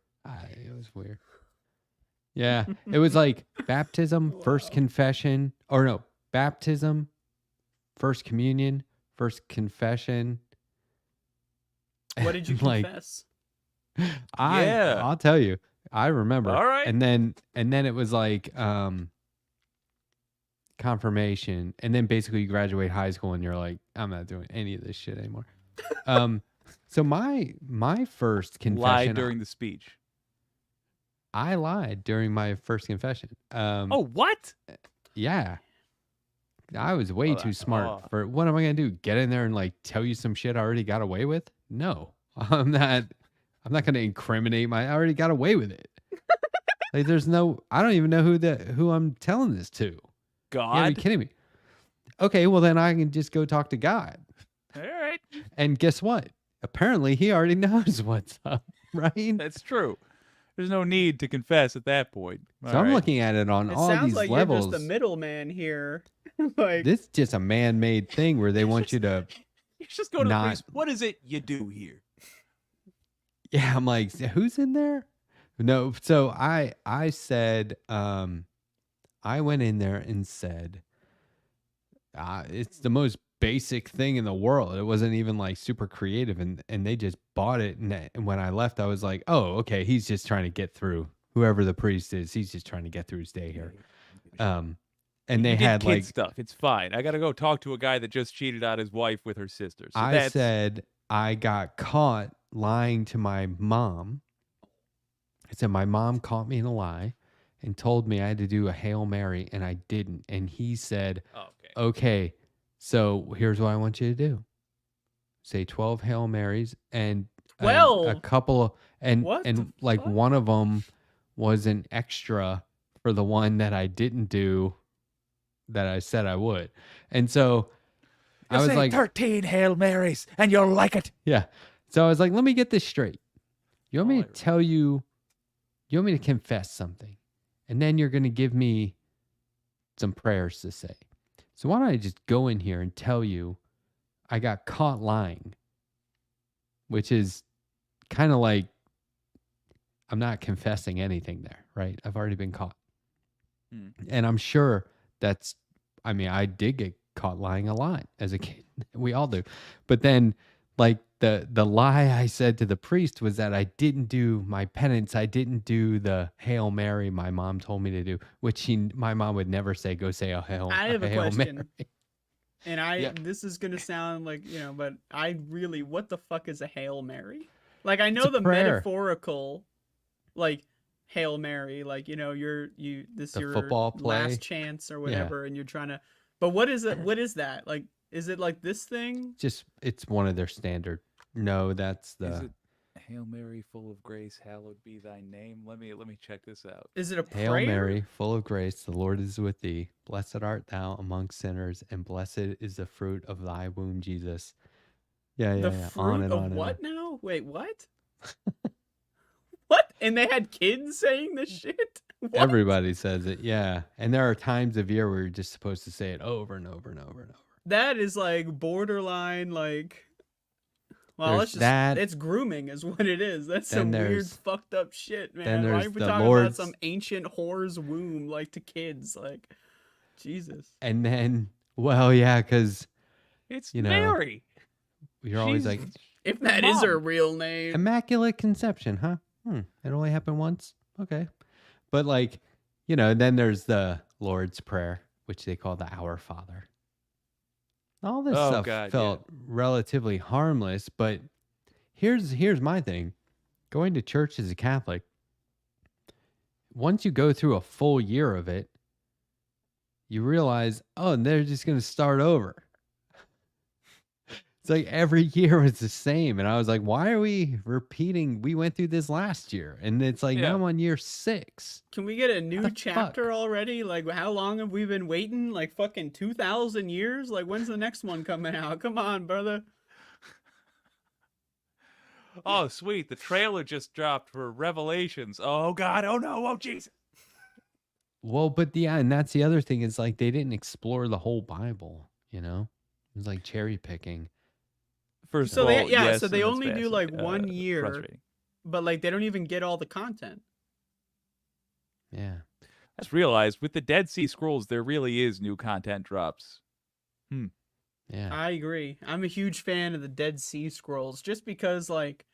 It was weird. Yeah, it was like baptism, first Wow. confession, or no, baptism, first communion, first confession. What did you Like, confess? Yeah. I'll tell you, I remember. All right. And then it was like confirmation, and then basically you graduate high school and you're like, I'm not doing any of this shit anymore. So my first confession, Lied during the speech. I lied during my first confession. Oh, what? Yeah. I was way too smart for what am I gonna do? Get in there and like tell you some shit I already got away with? No. I'm not gonna incriminate I already got away with it. Like I don't even know who I'm telling this to. You gotta God. be kidding me. Okay, well then I can just go talk to God. All right. And guess what? Apparently he already knows what's up, right? That's true. There's no need to confess at that point. So All I'm right. looking at it on It all sounds these like levels. you're just the middleman here. Like, This is just a man-made thing where they want you to. You just go to the not- priest. What is it you do here? Yeah, I'm like, who's in there? No, so I said, I went in there and said, it's the most basic thing in the world. It wasn't even like super creative, and they just bought it. And when I left, I was like, oh, okay, he's just trying to get through. Whoever the priest is, he's just trying to get through his day here. And they You did had kid like stuff. It's fine. I got to go talk to a guy that just cheated on his wife with her sister. So I said I got caught lying to my mom. I said my mom caught me in a lie and told me I had to do a Hail Mary, and I didn't. And he said, okay, so here's what I want you to do. Say 12 Hail Marys and a couple of, and like fuck? one of them was an extra for the one that I didn't do that I said I would. And so I was like 13 Hail Marys and you'll like it. yeah. So I was like, let me get this straight. You want me to tell you, you want me to confess something, and then you're going to give me some prayers to say. So why don't I just go in here and tell you I got caught lying, which is kind of like I'm not confessing anything there, right? I've already been caught. And I'm sure I did get caught lying a lot as a kid. We all do. But then like the lie I said to the priest was that I didn't do my penance. I didn't do the Hail Mary my mom told me to do, which my mom would never say, go say a Hail Mary. I have a question. Mary. And this is going to sound like, but what the fuck is a Hail Mary? Like, I know It's a the prayer. metaphorical, like, Hail Mary, like, your football play. last chance or whatever, and you're trying to, but what is it? What is that? Like, is it like this thing? Just, it's one of their standard. No, that's the. Is it Hail Mary, full of grace, hallowed be thy name? Let me check this out. Is it a Hail prayer? Mary, full of grace, the Lord is with thee. Blessed art thou among sinners, and blessed is the fruit of thy womb, Jesus. Yeah. The fruit on and of on what and on. now? Wait, what? What? And they had kids saying this shit? What? Everybody says it, yeah. And there are times of year where you're just supposed to say it over and over and over and over. That is like borderline, like. Well, There's let's just, that. it's grooming is what it is. That's Then some weird there's fucked up shit, man. then Why there's are we the talking about some Lord's, ancient whore's womb like to kids? Like, Jesus. and then well, yeah, because It's you know Mary. you're always She's like If the that is her mom. real name. immaculate conception, huh? It only happened once. Okay, but like then there's the Lord's Prayer, which they call the Our Father. All this Oh stuff God, yeah. felt relatively harmless, but here's my thing. Going to church as a Catholic, once you go through a full year of it, you realize, oh, they're just going to start over. It's like every year is the same. And I was like, why are we repeating? We went through this last year. And it's like, now Yeah. I'm on year 6. Can we get a new the chapter fuck? already? Like, how long have we been waiting? Like, fucking 2,000 years? Like, when's the next one coming out? Come on, brother. Oh, sweet. The trailer just dropped for Revelations. Oh God. Oh no. Oh Jesus. Well, but yeah, and that's the other thing is like they didn't explore the whole Bible, It was like cherry picking. First So of they, all, yeah, yes, so they and that's only do like one year, frustrating. but like they don't even get all the content. Yeah. I just realized with the Dead Sea Scrolls, there really is new content drops. Yeah. I agree. I'm a huge fan of the Dead Sea Scrolls just because, like,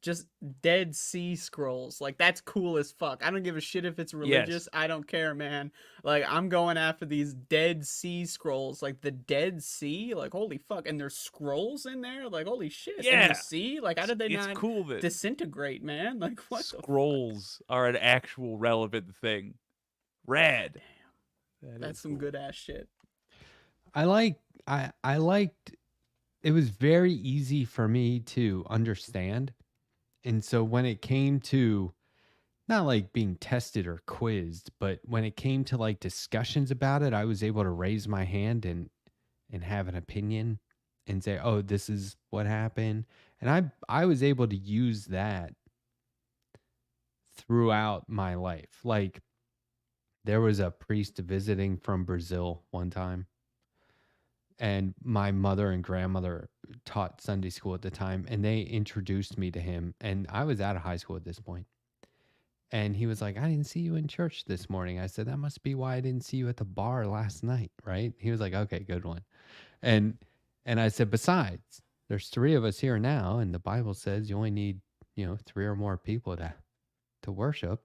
just Dead Sea Scrolls. Like, that's cool as fuck. I don't give a shit if it's religious. Yes. I don't care, man. Like, I'm going after these Dead Sea Scrolls. Like, the Dead Sea? Like, holy fuck. And there's scrolls in there? Like, holy shit. In Yeah. the sea? Like, how did they It's not cool that disintegrate, man? Like, what the fuck? scrolls are an actual relevant thing. Rad. That That's is some cool. good ass shit. I liked it was very easy for me to understand. And so when it came to not like being tested or quizzed, but when it came to like discussions about it, I was able to raise my hand and have an opinion and say, "Oh, this is what happened." And I was able to use that throughout my life. Like there was a priest visiting from Brazil one time, and my mother and grandmother taught Sunday school at the time, and they introduced me to him, and I was out of high school at this point. And he was like, "I didn't see you in church this morning." I said, "That must be why I didn't see you at the bar last night," right? He was like, "Okay, good one." And I said, "Besides, there's 3 of us here now, and the Bible says you only need, 3 or more people to worship.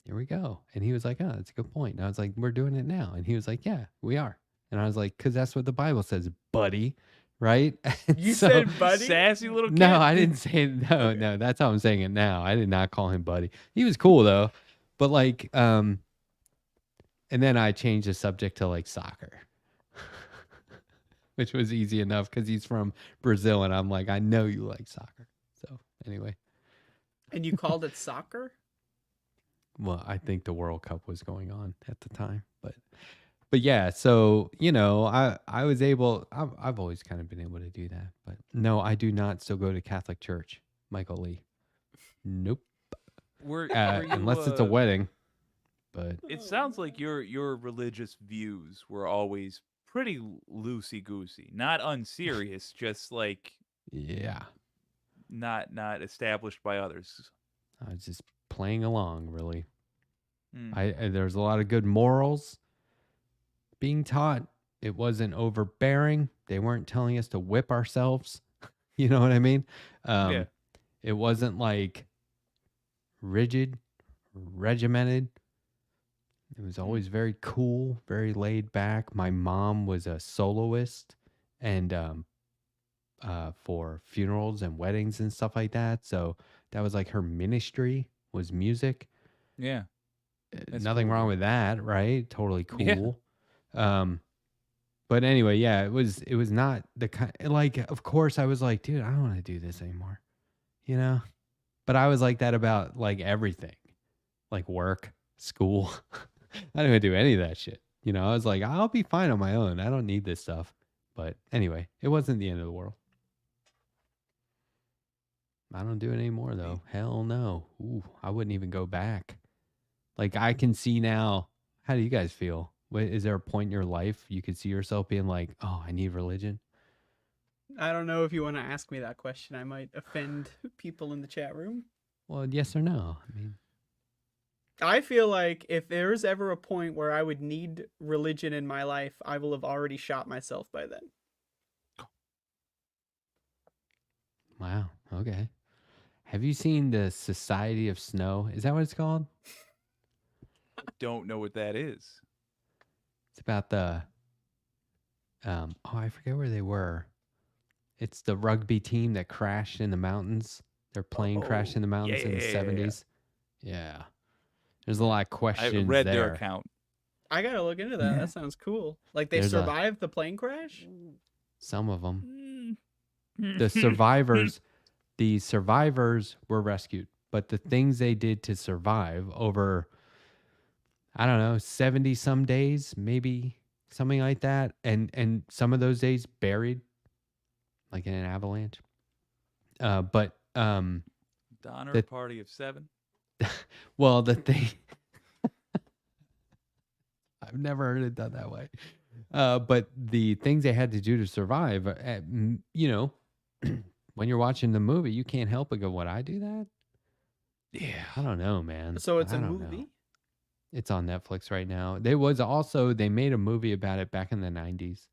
Here we go." And he was like, "Oh, that's a good point." And I was like, "We're doing it now." And he was like, "Yeah, we are." And I was like, "'Cause that's what the Bible says, buddy." Right? And You so- said buddy? Sassy little kid. No, I didn't say no. That's how I'm saying it now. I did not call him buddy. He was cool though. But like, and then I changed the subject to like soccer. Which was easy enough because he's from Brazil and I'm like, I know you like soccer. So anyway. And you called it soccer? Well, I think the World Cup was going on at the time, but yeah, so I was able. I've always kind of been able to do that, but no, I do not still go to Catholic church, Michael Lee. Nope, Were you, unless it's a wedding. But It sounds like your religious views were always pretty loosey goosey, not unserious, just like yeah, not established by others. I was just playing along, really. Mm. There's a lot of good morals being taught. It wasn't overbearing. They weren't telling us to whip ourselves. You know what I mean? Yeah. It wasn't like rigid, regimented. It was always very cool, very laid back. My mom was a soloist and for funerals and weddings and stuff like that. So that was like her ministry was music. Yeah. That's Nothing cool, wrong dude. with that, right? Totally Yeah. cool. But anyway, yeah, it was not the kind, like, of course I was like, dude, I don't want to do this anymore, but I was like that about like everything, like work, school. I didn't want to do any of that shit. I was like, I'll be fine on my own. I don't need this stuff. But anyway, it wasn't the end of the world. I don't do it anymore though. Hell no. Ooh, I wouldn't even go back. Like I can see now. How do you guys feel? Is there a point in your life you could see yourself being like, oh, I need religion? I don't know if you want to ask me that question. I might offend people in the chat room. Well, yes or no? I mean, I feel like if there's ever a point where I would need religion in my life, I will have already shot myself by then. wow. Okay. Have you seen the Society of Snow? Is that what it's called? Don't know what that is. It's about the oh, I forget where they were. It's the rugby team that crashed in the mountains. Their plane crashed in the mountains in the 70s. Yeah. There's a lot of I questions read there. their account. I gotta look into that. That sounds cool. Like they There's a- survived the plane crash? Some of them. Mm. The survivors were rescued, but the things they did to survive over, I don't know, 70 some days, maybe something like that. And some of those days buried like in an avalanche. But Donner The- party of 7. well, the thing I've never heard it done that way. But the things they had to do to survive, you know, when you're watching the movie, you can't help but go, "Would I do that?" Yeah. I don't know, man. So it's I a don't know. movie? It's on Netflix right now. There was also they made a movie about it back in the 90s.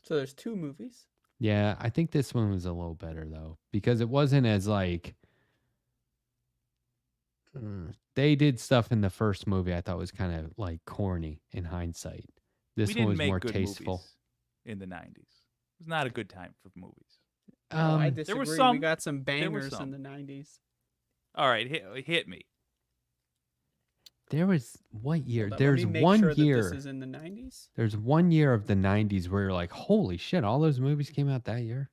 So there's 2 movies. Yeah, I think this one was a little better though because it wasn't as like they did stuff in the first movie I thought was kind of like corny in hindsight. This We one didn't was make more good tasteful. movies in the 90s. It was not a good time for movies. Oh, I Um, disagree. were We some- got some there were bangers in some. the 90s. All right, hit me. there was what year? Hold on, let There's me make one sure year. that this is in the 90s. There's 1 year of the 90s where you're like, holy shit, all those movies came out that year?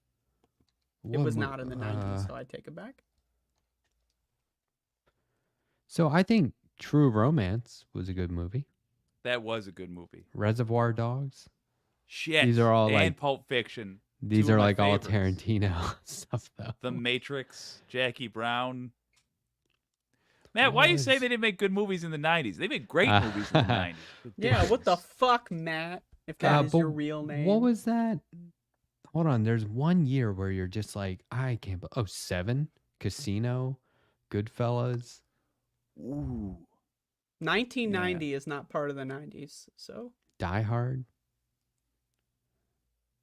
It What was mo- not in the 90s, so I take it back. So I think True Romance was a good movie. That was a good movie. Reservoir Dogs. Shit. These are all and like- Pulp Fiction. These Two of are my like all favorites. Tarantino stuff though. The Matrix, Jackie Brown. Matt, why you say Was- they didn't make good movies in the 90s? They made great movies in the 90s. Yeah, what the Ridiculous. fuck, Matt? If that is but your real name. What was that? Hold on. There's 1 year where you're just like, I can't. Oh, Seven, Casino, Goodfellas. Ooh. 1990 is not part of the 90s, so Die Hard.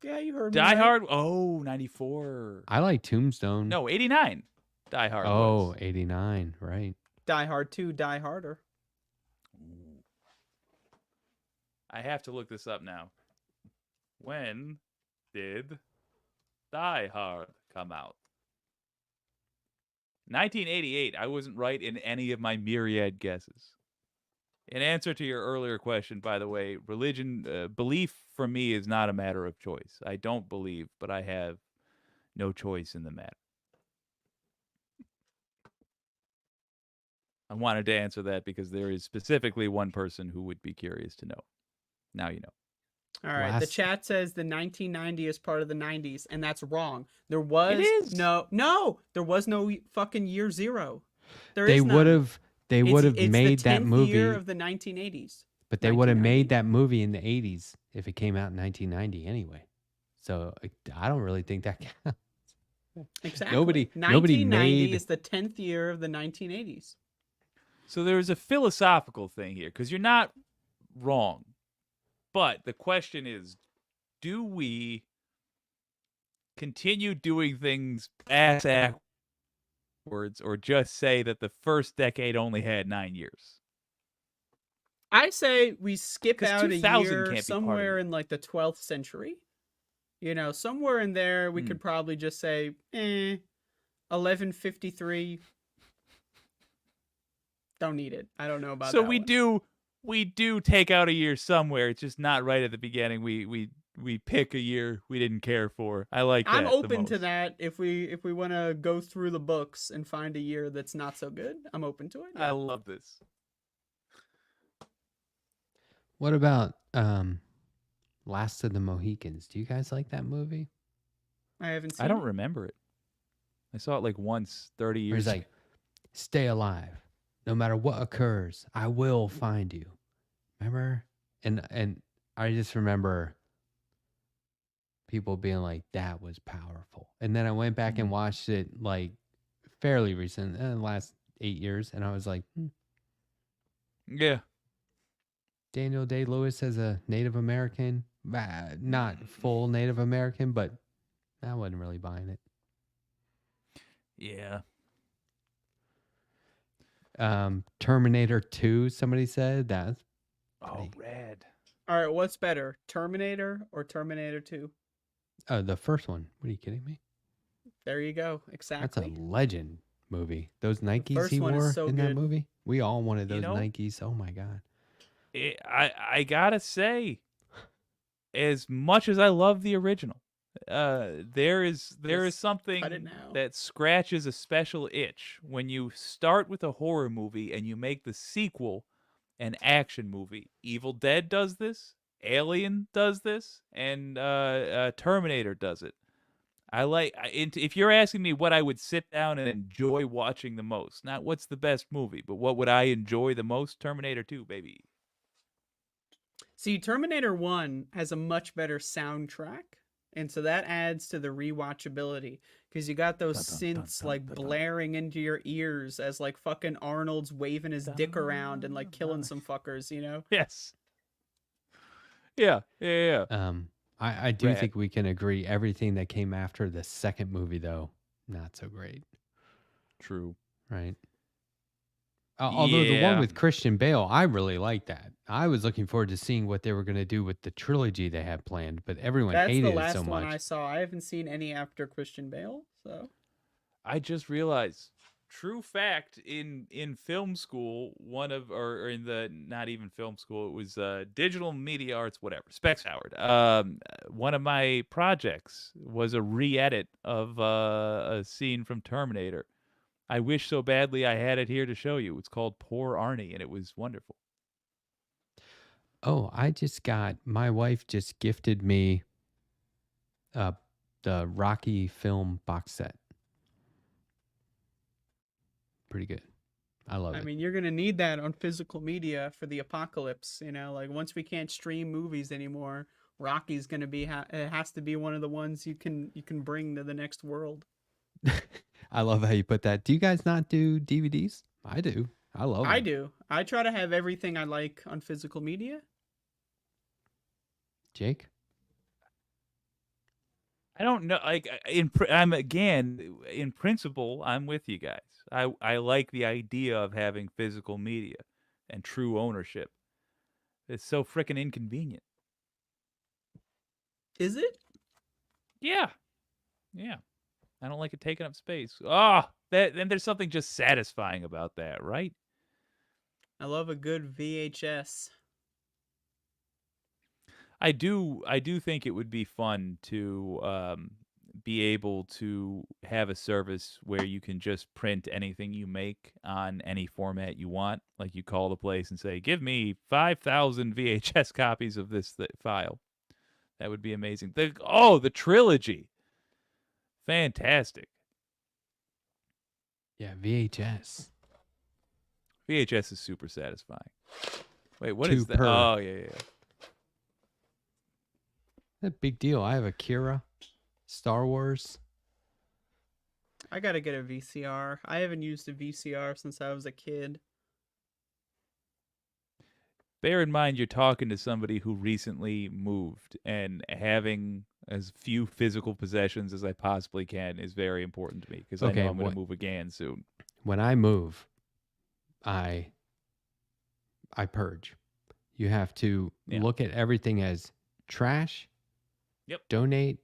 yeah, you heard me. Die right. Hard? Oh, 94. I like Tombstone. No, 89. Die Hard Oh, was. 89. Right. Die Hard 2, Die Harder. Ooh. I have to look this up now. When did Die Hard come out? 1988. I wasn't right in any of my myriad guesses. In answer to your earlier question, by the way, belief for me is not a matter of choice. I don't believe, but I have no choice in the matter. I wanted to answer that because there is specifically one person who would be curious to know. Now you know. All right, the Last- chat says the 1990 is part of the 90s, and that's wrong. There was is. no, there was no fucking year 0. There They is none. would have. They It's- would have it's made the that 10th movie. year of the 1980s. But they would have 1990. made that movie in the 80s if it came out in 1990 anyway. So I don't really think that counts. Exactly. Nobody 1990 made- is the 10th year of the 1980s. So there's a philosophical thing here because you're not wrong. But the question is, do we continue doing things ass backwards or just say that the first decade only had 9 years? I say we skip 'Cause out a 2000 year can't be part of somewhere it. in like the 12th century. You know, somewhere in there we Hmm. could probably just say, 1153. Don't need it. I don't know about So that we do take out a year somewhere. It's just not right at the beginning. We pick a year we didn't care for. I like that. I'm the open to most. that if we want to go through the books and find a year that's not so good. I'm open to it. I love this. What about Last of the Mohicans? Do you guys like that movie? I haven't seen I don't it. remember it. I saw it like once 30 Where years he's like, stay alive. No matter what occurs, I will find you. Remember? And I just remember people being like, that was powerful. And then I went back and Mm. watched it like fairly recent, in the last 8 years, and I was like, Yeah. Daniel Day-Lewis as a Native American, not full Native American, but I wasn't really buying it. Yeah. Terminator 2, somebody said that's Oh, rad. All right, what's better, Terminator or Terminator 2? the first one. What are you kidding me? There you go. That's a Exactly. legend movie. Those Nikes first he one is wore so in that good. movie. We all wanted You those know- Nikes. Oh my god. I gotta say, as much as I love the original, there is Just something cut it now. that scratches a special itch when you start with a horror movie and you make the sequel an action movie. Evil Dead does this, Alien does this, and Terminator does it. If you're asking me what I would sit down and enjoy watching the most, not what's the best movie, but what would I enjoy the most, Terminator 2, baby. See, Terminator 1 has a much better soundtrack. And so that adds to the rewatchability because you got those Dun, dun, synths dun, like dun, dun. blaring into your ears as like fucking Arnold's waving his dick around and like killing some fuckers, you know? Yes. Yeah. I do Rad. think we can agree everything that came after the second movie, though, not so great, True. right? Although the one Yeah. with Christian Bale, I really like that. I was looking forward to seeing what they were going to do with the trilogy they had planned, but everyone That's hated the it last so one much. I saw. I haven't seen any after Christian Bale, so I just realized, true fact, in film school, or in the, not even film school, it was digital media arts, whatever, Specs Howard. One of my projects was a re-edit of a scene from Terminator. I wish so badly I had it here to show you. It's called Poor Arnie, and it was wonderful. Oh, my wife just gifted me the Rocky film box set. Pretty good. I love I it. mean, you're gonna need that on physical media for the apocalypse. You know, like once we can't stream movies anymore, Rocky's gonna be. It has to be one of the ones you can bring to the next world. I love how you put that. Do you guys not do DVDs? I do. I love I them. do. I try to have everything I like on physical media. Jake? I don't know. Like in principle, I'm with you guys. I like the idea of having physical media and true ownership. It's so freaking inconvenient. Is it? Yeah. I don't like it taking up space. Then there's something just satisfying about that, right? I love a good VHS. I do think it would be fun to be able to have a service where you can just print anything you make on any format you want. Like you call the place and say, "Give me 5,000 VHS copies of this file." That would be amazing. The trilogy. Fantastic. Yeah, VHS. VHS is super satisfying. Wait, what 2 is that? per. Oh, yeah. That's a big deal. I have Akira, Star Wars. I gotta get a VCR. I haven't used a VCR since I was a kid. Bear in mind you're talking to somebody who recently moved, and having as few physical possessions as I possibly can is very important to me because I Okay, know I'm going to move again soon. When I move, I purge. You have to look at everything as trash, donate,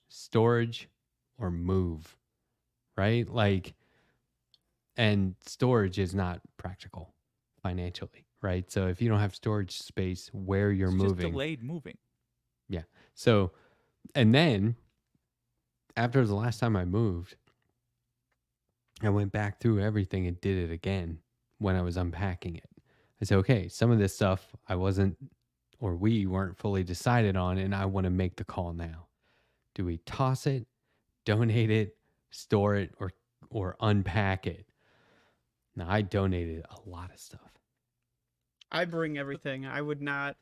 storage, or move. Right? Like, and storage is not practical financially, right? So if you don't have storage space where you're It's moving, just delayed moving. Yeah. So, and then after the last time I moved, I went back through everything and did it again when I was unpacking it. I said, okay, some of this stuff we weren't fully decided on, and I want to make the call now. Do we toss it, donate it, store it, or unpack it? Now, I donated a lot of stuff. I bring everything. I would not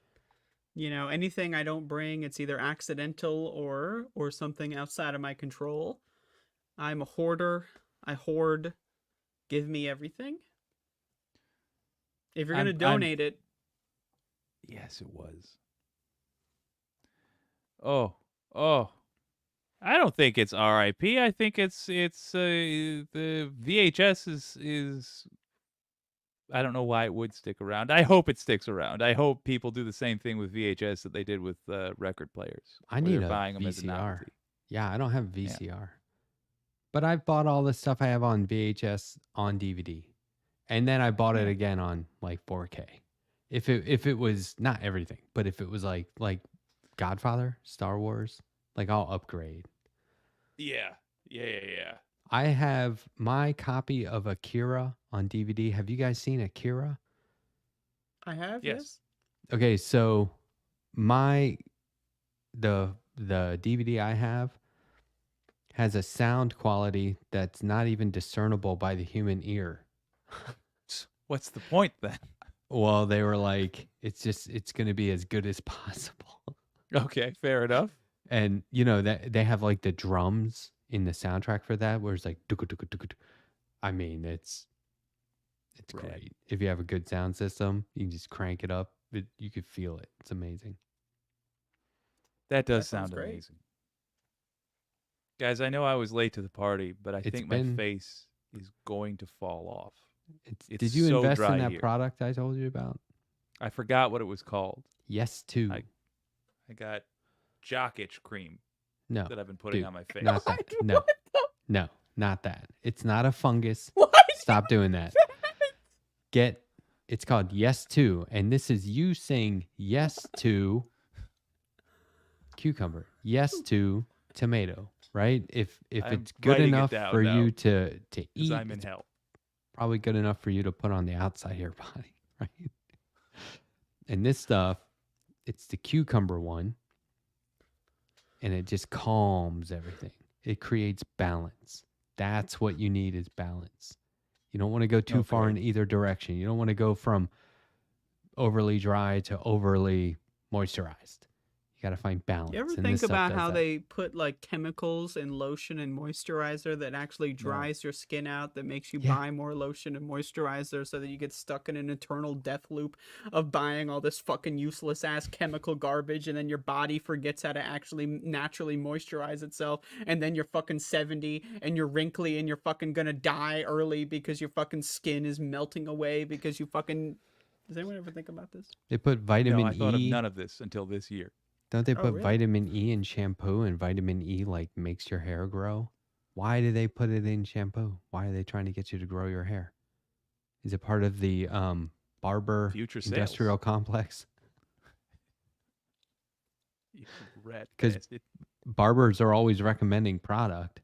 You know, anything I don't bring, it's either accidental or something outside of my control. I'm a hoarder. I hoard. Give me everything. If you're gonna I'm donate it, yes, it was. Oh, oh. I don't think it's R.I.P. I think it's the VHS is. I don't know why it would stick around. I hope it sticks around. I hope people do the same thing with VHS that they did with record players. I where need they're a buying them as a VCR. novelty. Yeah, I don't have Yeah. VCR. But I've bought all the stuff I have on VHS on DVD. And then I bought it Yeah. again on like 4K. If it was not everything, but if it was like Godfather, Star Wars, like I'll upgrade. Yeah. Yeah. I have my copy of Akira on DVD. Have you guys seen Akira? I have, Yes. yes. Okay, so the DVD I have has a sound quality that's not even discernible by the human ear. What's the point then? Well, they were like, it's going to be as good as possible. Okay, fair enough. And you know that they have like the drums in the soundtrack for that, where it's like, I mean, it's Rad. great. If you have a good sound system, you can just crank it up. You could feel it. It's amazing. That does That sounds sound great. amazing. Guys, I know I was late to the party, but I It's think been- my face is going to fall off. It's Did you so invest dry in that here. product I told you about? I forgot what it was called. Yes, too. I got jock itch cream No, that I've been putting dude, on my face. not that. No, no, not that. It's not a fungus. Why? Stop doing that. It's called Yes to, and this is you saying yes to cucumber, yes to tomato, right? If I'm it's good writing it enough down for now, you to 'cause eat, I'm in it's hell. probably good enough for you to put on the outside of your body, right? And this stuff, it's the cucumber one, and it just calms everything. It creates balance. That's what you need is balance. You don't want to go too far in Okay. either direction. You don't want to go from overly dry to overly moisturized. You got to find balance. You ever and think this stuff about does how that. they put like chemicals in lotion and moisturizer that actually dries your skin out, that makes you Yeah. buy more lotion and moisturizer so that you get stuck in an eternal death loop of buying all this fucking useless ass chemical garbage, and then your body forgets how to actually naturally moisturize itself, and then you're fucking 70 and you're wrinkly and you're fucking gonna die early because your fucking skin is melting away because you fucking... Does anyone ever think about this? They put No, vitamin I thought of E. none of this until this year. Don't they Oh, put really? vitamin E in shampoo, and vitamin E like makes your hair grow? Why do they put it in shampoo? Why are they trying to get you to grow your hair? Is it part of the barber Future industrial sales. complex? You rat 'Cause- bastard. Barbers are always recommending product.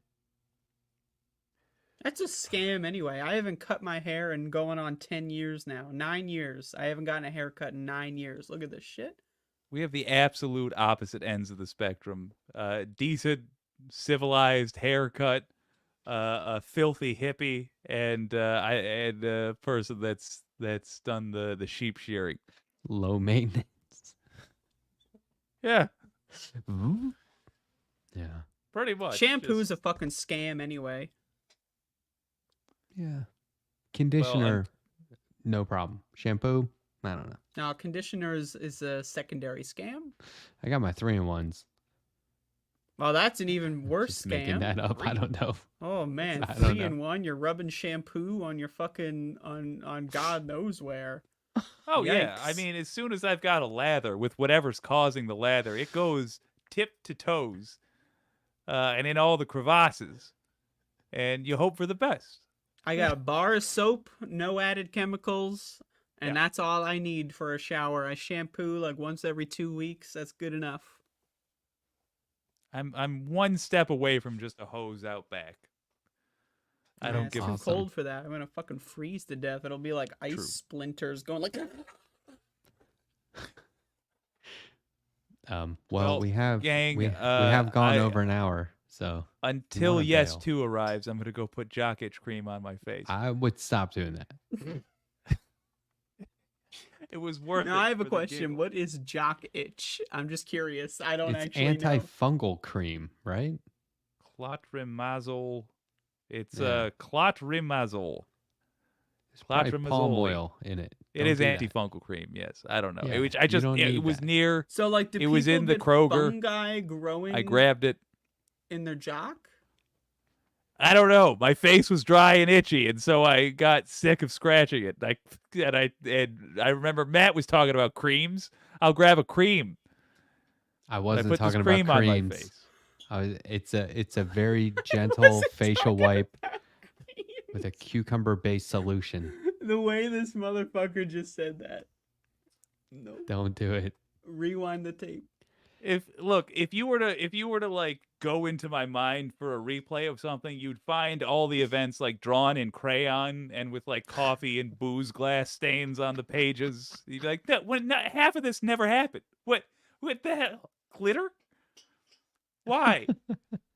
That's a scam anyway. I haven't cut my hair in going on 10 years now. 9 years. I haven't gotten a haircut in 9 years. Look at this shit. We have the absolute opposite ends of the spectrum. Decent, civilized haircut, a filthy hippie, and a person that's done the sheep shearing. Low maintenance. Yeah, Yeah. pretty much. Shampoo's Just- a fucking scam anyway. Yeah. Conditioner, no problem. Shampoo, I don't know. Now, conditioner is a secondary scam. I got my 3-in-1s. Well, that's an even worse Just scam. making that up. I don't know. Oh man, I don't 3 in know. 1. You're rubbing shampoo on your fucking on God knows where. Oh yeah, I Yikes. mean, as soon as I've got a lather with whatever's causing the lather, it goes tip to toes, and in all the crevasses, and you hope for the best. I got a bar of soap, no added chemicals, and Yeah. that's all I need for a shower. I shampoo like once every 2 weeks. That's good enough. I'm one step away from just a hose out back. I Yeah, don't it's give too a Awesome. cold for that. I'm gonna fucking freeze to death. It'll be like ice True. splinters going like. Well, Well, we have gang, we have gone I- over an hour, so Until wanna Yes bail. 2 arrives, I'm gonna go put jock itch cream on my face. I would stop doing that. It was worth it. Now I have a for the question. giggle. What is jock itch? I'm just curious. I don't It's actually know. antifungal cream, right? Clotrimazole. It's Yeah. clotrimazole. There's probably palm Clotrimazole. oil in it. It Don't is do that. antifungal cream. Yes, I don't know. Yeah, I you just don't it need was that. near. So like, do It was people in the get Kroger. fungi growing I grabbed it. in their jock? I don't know. My face was dry and itchy, and so I got sick of scratching it. And I remember Matt was talking about creams. I'll grab a cream. I And I wasn't put this talking cream about on my creams. face. It's a very gentle facial wipe with a cucumber-based solution. The way this motherfucker just said that. No. Don't do it. Rewind the tape. If you were to like go into my mind for a replay of something, you'd find all the events like drawn in crayon and with like coffee and booze glass stains on the pages. You'd be like, half of this never happened. What the hell? Glitter? Why?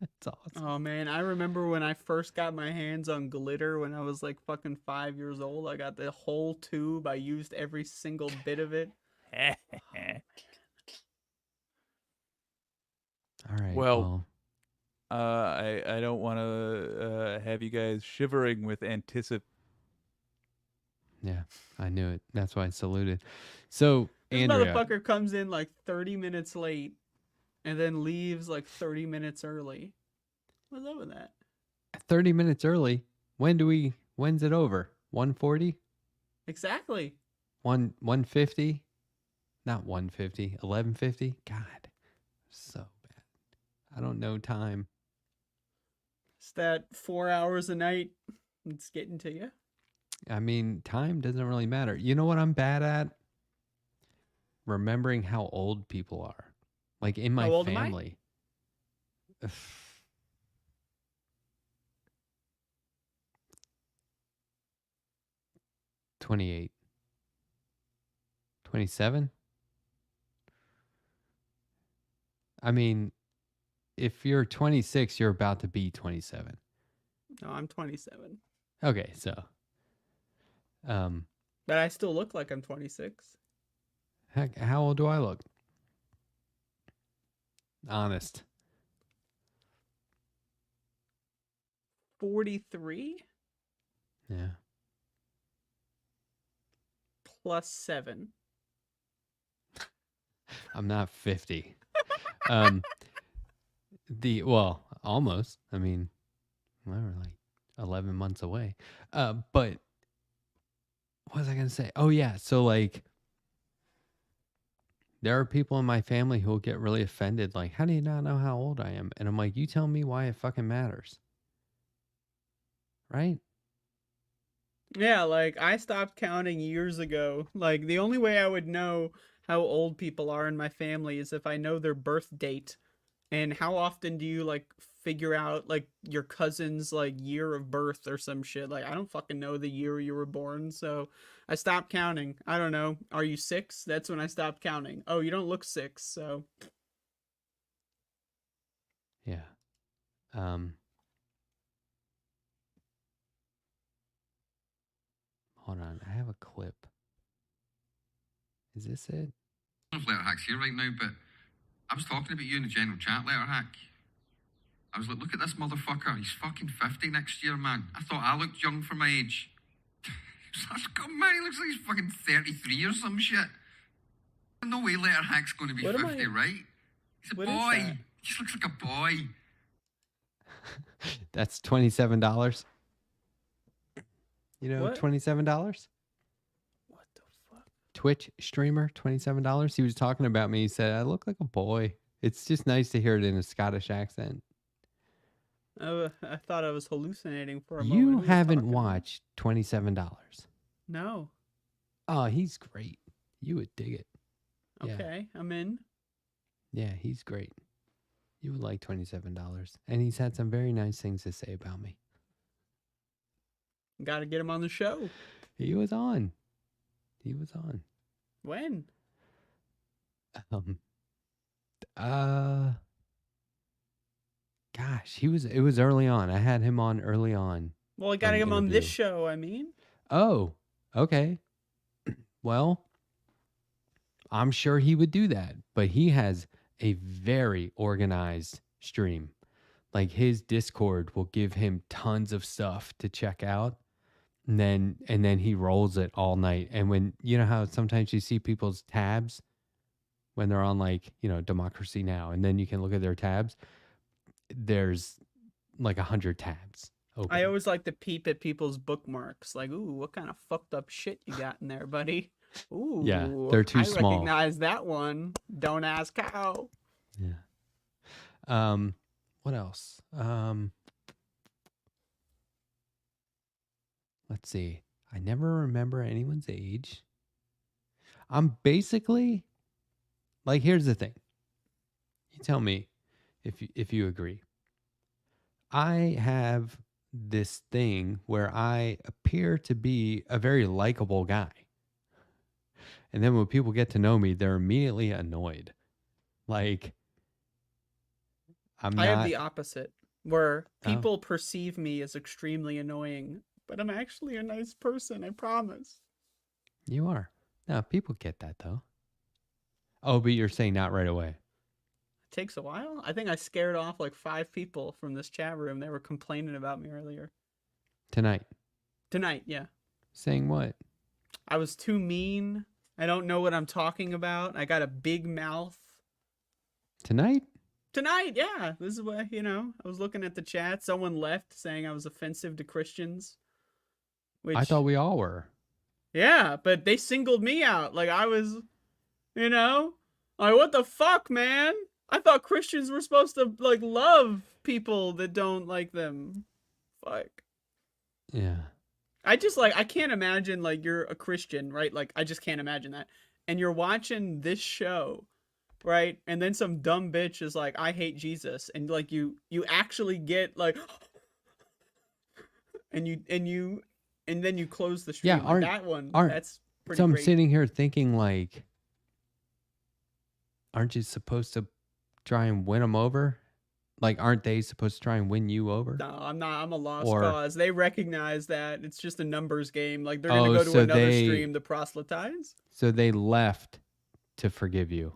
It's awesome. Oh man, I remember when I first got my hands on glitter when I was like fucking 5 years old. I got the whole tube. I used every single bit of it. All right. Well, I don't want to have you guys shivering with anticipation. Yeah, I knew it. That's why I saluted. So, This Andrea, motherfucker comes in like 30 minutes late and then leaves like 30 minutes early. What's up with that? 30 minutes early. When's it over? 140? Exactly. 150? Not 150. 1150? God. So bad. I don't know time. It's that 4 hours a night. It's getting to you. I mean, time doesn't really matter. You know what I'm bad at? Remembering how old people are. Like in my How old am I? family. 28. 27? I mean, if you're 26, you're about to be 27. No, I'm 27. Okay, so But I still look like I'm 26. how old do I look? Honest. 43 Yeah. plus 7. I'm not 50. Almost. I mean, we're like 11 months away. But what was I going to say? Oh yeah, so like there are people in my family who will get really offended like, "How do you not know how old I am?" And I'm like, "You tell me why it fucking matters." Right? Yeah, like I stopped counting years ago. Like the only way I would know how old people are in my family is if I know their birth date. And how often do you like figure out like your cousin's like year of birth or some shit? Like I don't fucking know the year you were born, so I stopped counting. I don't know. Are you 6? That's when I stopped counting. Oh, you don't look 6, so Yeah. Hold on. I have a clip. Is this it? Letter hacks here right now, but I was talking about you in the general chat, letter hack. I was like, look at this motherfucker. He's fucking 50 next year, man. I thought I looked young for my age. Man, he looks like he's fucking 33 or some shit. No way letter hack's going to be What am 50, I- right? He's a what is boy. that? He just looks like a boy. That's $27. You know, What? $27? what the fuck? Twitch streamer, $27. He was talking about me. He said, I look like a boy. It's just nice to hear it in a Scottish accent. I thought I was hallucinating for a moment. You Who was haven't talking to me? watched $27. No. Oh, he's great. You would dig it. Yeah. Okay, I'm in. Yeah, he's great. You would like $27. And he's had some very nice things to say about me. Got to get him on the show. He was on. He was on. When? Gosh, it was early on. I had him on early on. Well, I got to On get him on this interview. show, I mean. Oh, okay. Well, I'm sure he would do that, but he has a very organized stream. Like his Discord will give him tons of stuff to check out. And then he rolls it all night. And when you know how sometimes you see people's tabs when they're on like, Democracy Now, and then you can look at their tabs, there's like 100 tabs open. I always like to peep at people's bookmarks. Like, ooh, what kind of fucked up shit you got in there, buddy? Ooh, Yeah, they're too I small. recognize that one. Don't ask how. Yeah. What else? Let's see. I never remember anyone's age. I'm basically like, here's the thing. You tell me if you agree. I have this thing where I appear to be a very likable guy. And then when people get to know me, they're immediately annoyed. Like, I have the opposite, where people perceive me as extremely annoying, but I'm actually a nice person, I promise. You are. No, people get that though. Oh, but you're saying not right away. It takes a while. I think I scared off like 5 people from this chat room. They were complaining about me earlier. Tonight, yeah. saying what? I was too mean. I don't know what I'm talking about. I got a big mouth. Tonight, yeah. This is what, I was looking at the chat. Someone left saying I was offensive to Christians. Which, I thought we all were. yeah, but they singled me out. Like I was, like what the fuck, man? I thought Christians were supposed to like love people that don't like them. Fuck. Yeah. I can't imagine like you're a Christian, right? Like I just can't imagine that. And you're watching this show, right? And then some dumb bitch is like, I hate Jesus. And like you actually get like and then you close the stream. Yeah, like, that one. That's pretty so I'm great. sitting here thinking like, aren't you supposed to try and win them over? Like, aren't they supposed to try and win you over? No, I'm not. I'm a lost cause. They recognize that it's just a numbers game. Like they're gonna go to so another stream to proselytize. So they left to forgive you.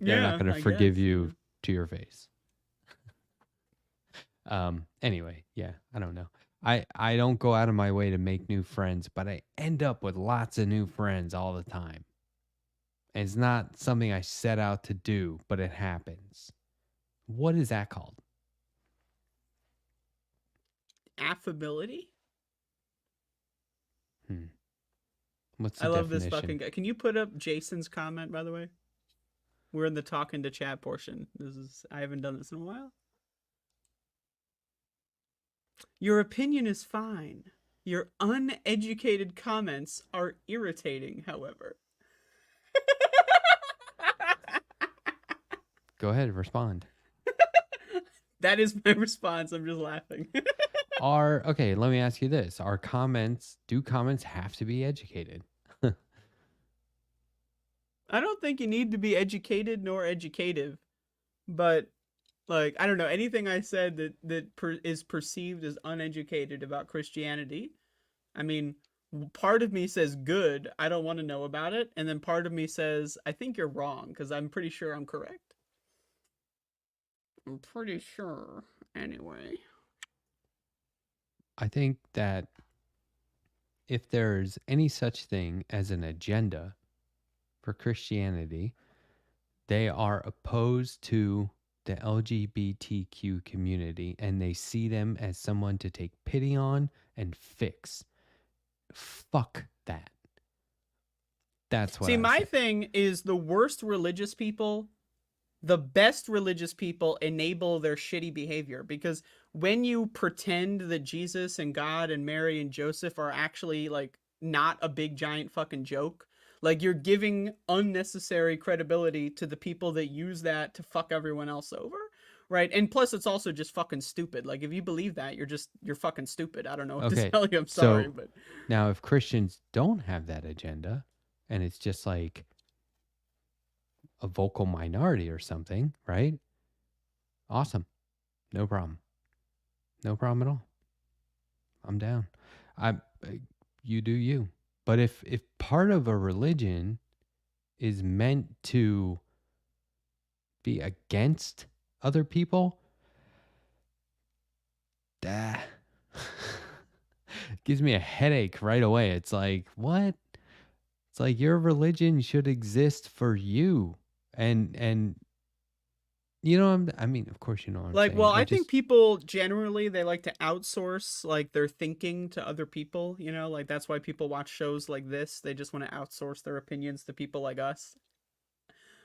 They're not going to forgive you to your face. Anyway, yeah, I don't know. I don't go out of my way to make new friends, but I end up with lots of new friends all the time. And it's not something I set out to do, but it happens. What is that called? Affability? What's the I love definition? this fucking guy. Can you put up Jason's comment, by the way? We're in the talking to chat portion. I haven't done this in a while. Your opinion is fine. Your uneducated comments are irritating, however. Go ahead, respond. That is my response. I'm just laughing. Okay, let me ask you this. Do comments have to be educated? I don't think you need to be educated nor educative, but like, I don't know, anything I said that is perceived as uneducated about Christianity. I mean, part of me says good, I don't want to know about it, and then part of me says I think you're wrong because I'm pretty sure I'm correct. I'm pretty sure. Anyway, I think that if there's any such thing as an agenda for Christianity, they are opposed to the LGBTQ community and they see them as someone to take pity on and fix. Fuck that. That's what my thing is the worst religious people, the best religious people enable their shitty behavior, because when you pretend that Jesus and God and Mary and Joseph are actually like not a big giant fucking joke, like you're giving unnecessary credibility to the people that use that to fuck everyone else over, right? And plus it's also just fucking stupid. Like if you believe that, you're fucking stupid. I don't know what to tell you. I'm sorry, but now if Christians don't have that agenda and it's just like a vocal minority or something, right? Awesome. No problem. No problem at all. I'm down. You do you. But if part of a religion is meant to be against other people, that gives me a headache right away. It's like, what? It's like your religion should exist for you. And you know, I mean, of course, you know what I'm Like, saying. well, I I think just, people generally they like to outsource like their thinking to other people, like that's why people watch shows like this. They just want to outsource their opinions to people like us.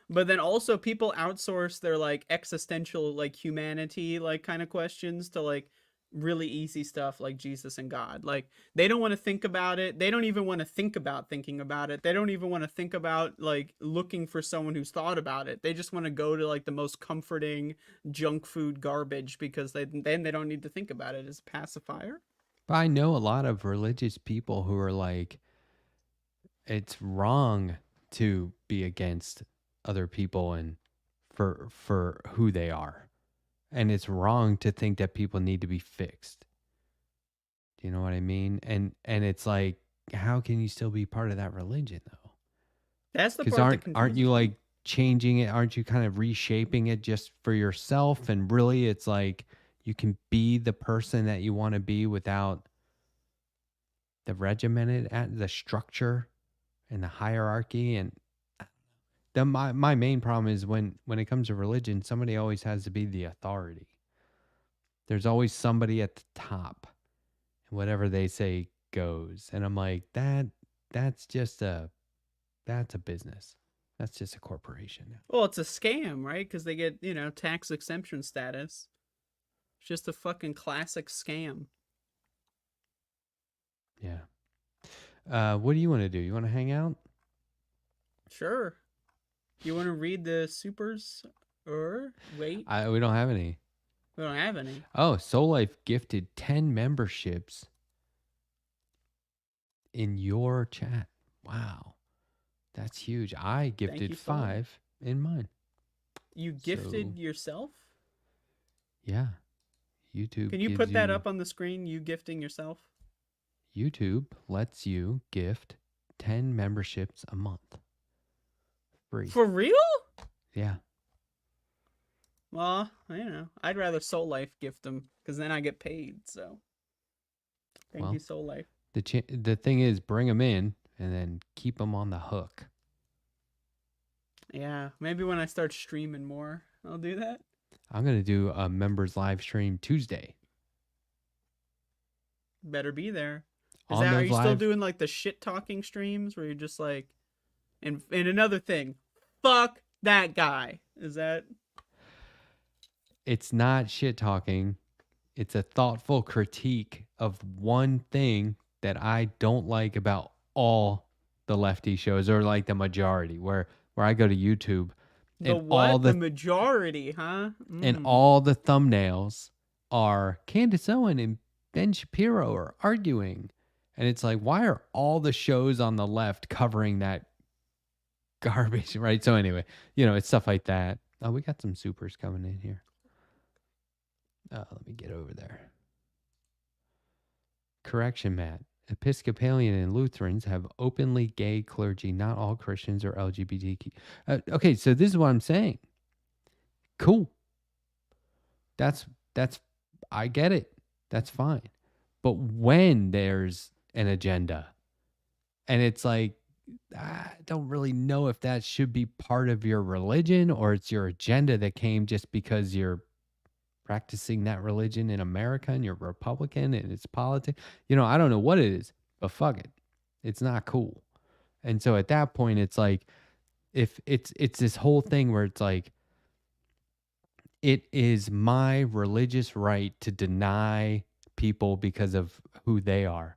But then also people outsource their like existential like humanity like kind of questions to like really easy stuff like Jesus and God. Like they don't want to think about it. They don't even want to think about thinking about it. They don't even want to think about like looking for someone who's thought about it. They just want to go to like the most comforting junk food garbage because then they don't need to think about it as a pacifier. but I know a lot of religious people who are like, it's wrong to be against other people and for who they are. And it's wrong to think that people need to be fixed. Do you know what I mean? And it's like, how can you still be part of that religion though? That's the Because part that aren't you confuses me. like changing it? Aren't you kind of reshaping it just for yourself? And really, it's like you can be the person that you want to be without the regimented at the structure and the hierarchy. And my main problem is when it comes to religion, somebody always has to be the authority. There's always somebody at the top, and whatever they say goes. And I'm like, that's a business. That's just a corporation. Well, it's a scam, right? Because they get, tax exemption status. It's just a fucking classic scam. Yeah. What do you want to do? You want to hang out? Sure. You want to read the supers? Or wait, We don't have any. we don't have any. Oh, Soul Life gifted 10 memberships in your chat. Wow. That's huge. I gifted you, Soul Life. 5 in mine. You gifted So- yourself? Yeah. YouTube. Can you gives put that up on the screen? You gifting yourself? YouTube lets you gift 10 memberships a month. Free. For real? Yeah. Well, I'd rather Soul Life gift them because then I get paid. So, thank Well, you, Soul Life. The thing is, bring them in and then keep them on the hook. Yeah, maybe when I start streaming more, I'll do that. I'm going to do a members live stream Tuesday. Better be there. On Are those you still live- doing like the shit talking streams where you're just like, and another thing, fuck that guy? Is that? It's not shit talking. It's a thoughtful critique of one thing that I don't like about all the lefty shows, or like the majority, where I go to YouTube The and what? all The the majority, huh? and all the thumbnails are Candace Owen and Ben Shapiro are arguing. And it's like, why are all the shows on the left covering that garbage, right? So anyway, it's stuff like that. Oh, we got some supers coming in here. Let me get over there. Correction, Matt. Episcopalian and Lutherans have openly gay clergy. Not all Christians are LGBTQ. Okay, so this is what I'm saying. Cool. That's I get it. That's fine. But when there's an agenda, and it's like, I don't really know if that should be part of your religion or it's your agenda that came just because you're practicing that religion in America and you're Republican and it's politics. I don't know what it is, but fuck it. It's not cool. And so at that point, it's like, if it's this whole thing where it's like, it is my religious right to deny people because of who they are.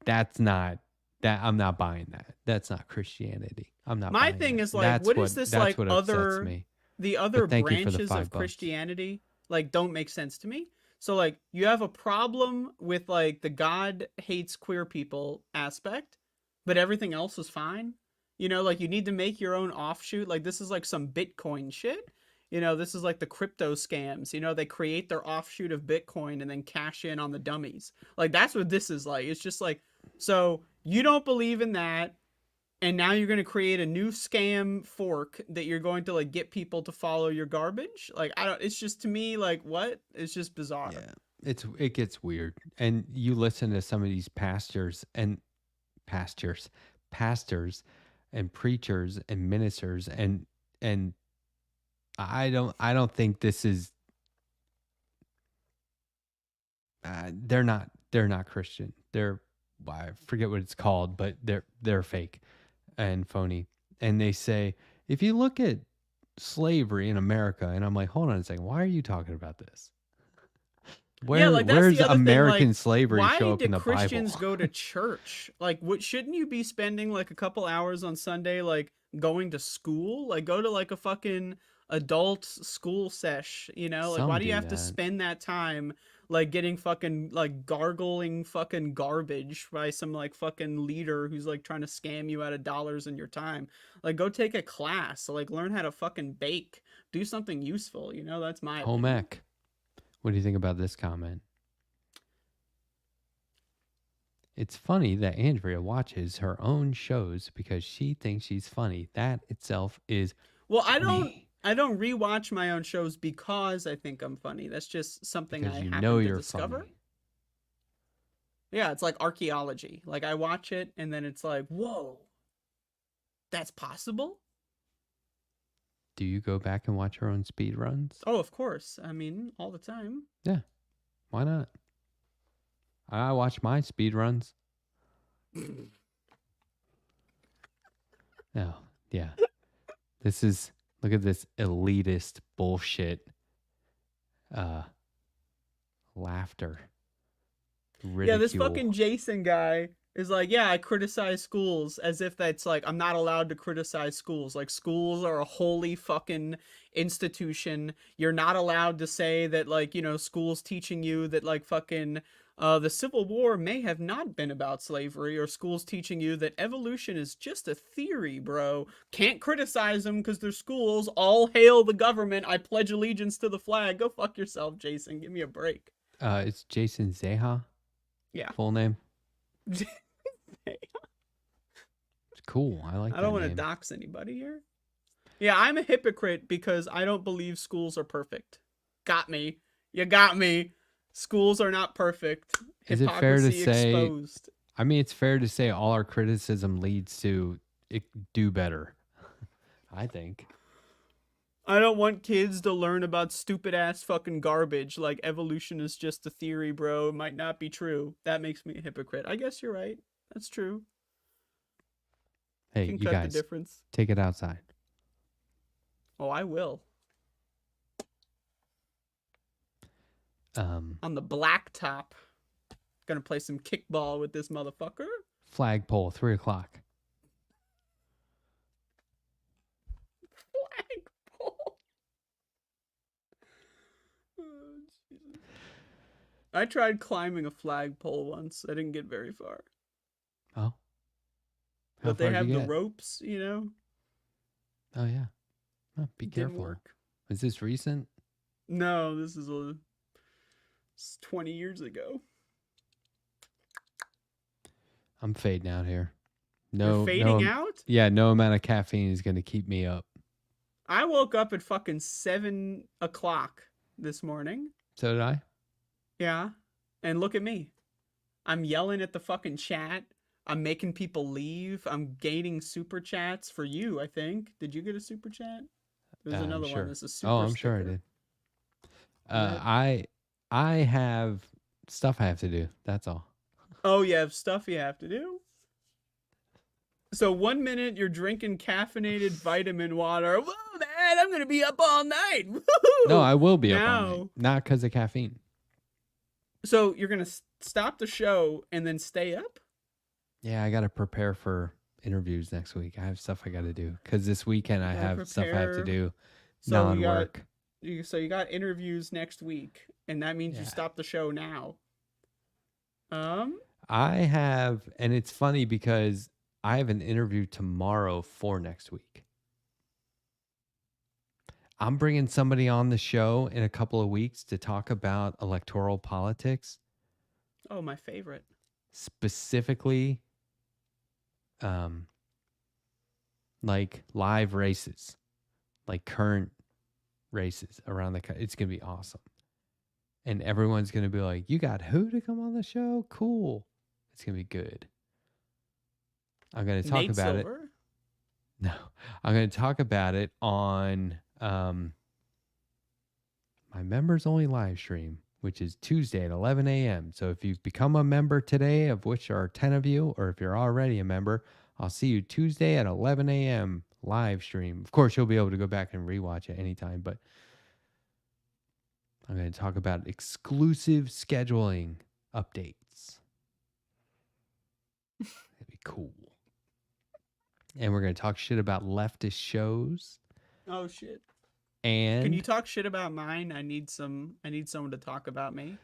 I'm not buying that. That's not Christianity. I'm not. My buying thing that. is like, That's what is this that's like what upsets other me. the other thank you for the branches $5 of bucks. Christianity like don't make sense to me. So like you have a problem with like the God hates queer people aspect, but everything else is fine. Like you need to make your own offshoot. Like this is like some Bitcoin shit. This is like the crypto scams. They create their offshoot of Bitcoin and then cash in on the dummies. Like that's what this is like. It's just like, so you don't believe in that. and now you're going to create a new scam fork that you're going to like get people to follow your garbage. Like I don't. It's just to me like what? It's just bizarre. Yeah, it gets weird. And you listen to some of these pastors and preachers and ministers, and I don't think this is. They're not Christian. I forget what it's called, but they're fake and phony. And they say, if you look at slavery in America, and I'm like, hold on a second, why are you talking about this? Yeah, like that's Where's the other American thing. Like, slavery why show up do in the Christians Bible? go to church? Like, what shouldn't you be spending like a couple hours on Sunday, like going to school? Like, go to like a fucking adult school sesh. You know, like why Some do you do have to that. spend that time like getting fucking like gargling fucking garbage by some like fucking leader who's like trying to scam you out of dollars in your time? Like, go take a class. Like, learn how to fucking bake. Do something useful. You know, that's my Home opinion. ec. What do you think about this comment? It's funny that Andrea watches her own shows because she thinks she's funny. That itself is Well, funny. I don't rewatch my own shows because I think I'm funny. That's just something Because I you know happen to you're discover. funny. Yeah, it's like archaeology. Like I watch it and then it's like, whoa, that's possible? Do you go back and watch your own speed runs? Oh, of course. I mean, all the time. Yeah. Why not? I watch my speed runs. No. Yeah. Look at this elitist bullshit. Laughter. Ridicule. Yeah, this fucking Jason guy is like, yeah, I criticize schools as if that's like, I'm not allowed to criticize schools. Like, schools are a holy fucking institution. You're not allowed to say that, like, you know, schools teaching you that, like, fucking, the Civil War may have not been about slavery, or schools teaching you that evolution is just a theory, bro. Can't criticize them because they're schools. All hail the government. I pledge allegiance to the flag. Go fuck yourself, Jason. Give me a break. It's Jason Zeha. Yeah. Full name. It's cool. I like that I don't want to name. dox anybody here. Yeah, I'm a hypocrite because I don't believe schools are perfect. Got me. You got me. Schools are not perfect. Is it fair to Hypocrisy say? exposed. I mean, it's fair to say all our criticism leads to it do better. I think. I don't want kids to learn about stupid ass fucking garbage like evolution is just a theory, bro. It might not be true. That makes me a hypocrite. I guess you're right. That's true. Hey, Can you cut guys, the difference. take it outside. Oh, I will. On the blacktop. Gonna play some kickball with this motherfucker. Flagpole, 3:00. Flagpole. Oh, Jesus. I tried climbing a flagpole once. I didn't get very far. Oh. How But they far did have you the get? ropes, you know? Oh yeah. Oh, be It didn't careful. work. Is this recent? No, this is it's 20 years ago. I'm fading out here. You're No, fading no. out? Yeah, no amount of caffeine is going to keep me up. I woke up at fucking 7 o'clock this morning. So did I. Yeah. And look at me. I'm yelling at the fucking chat. I'm making people leave. I'm gaining super chats for you, I think. Did you get a super chat? There's I'm another sure. one that's a super Oh, I'm sure I sticker. did. That- I have stuff I have to do. That's all. Oh, you have stuff you have to do? So 1 minute you're drinking caffeinated vitamin water. Whoa, man, I'm going to be up all night. Woo-hoo! No, I will be up all Now- night. Not because of caffeine. So you're going to stop the show and then stay up? Yeah, I got to prepare for interviews next week. I have stuff I got to do because this weekend I Gotta have stuff I have to prepare. do So you got non-work. so you got interviews next week, and that means you Yeah. stop the show now. I have, and it's funny because I have an interview tomorrow for next week. I'm bringing somebody on the show in a couple of weeks to talk about electoral politics, Oh, my favorite. specifically like live races, like current races around the country. It's going to be awesome. And everyone's going to be like, you got who to come on the show? Cool. It's going to be good. I'm going to talk Nate about it. Silver? No, I'm going to talk about it on my members only live stream, which is Tuesday at 11 a.m. So if you've become a member today, of which there are 10 of you, or if you're already a member, I'll see you Tuesday at 11 a.m. live stream. Of course, you'll be able to go back and rewatch it anytime, but I'm going to talk about exclusive scheduling updates. That'd be cool. And we're going to talk shit about leftist shows. Oh shit. And Can you talk shit about mine? I need someone to talk about me.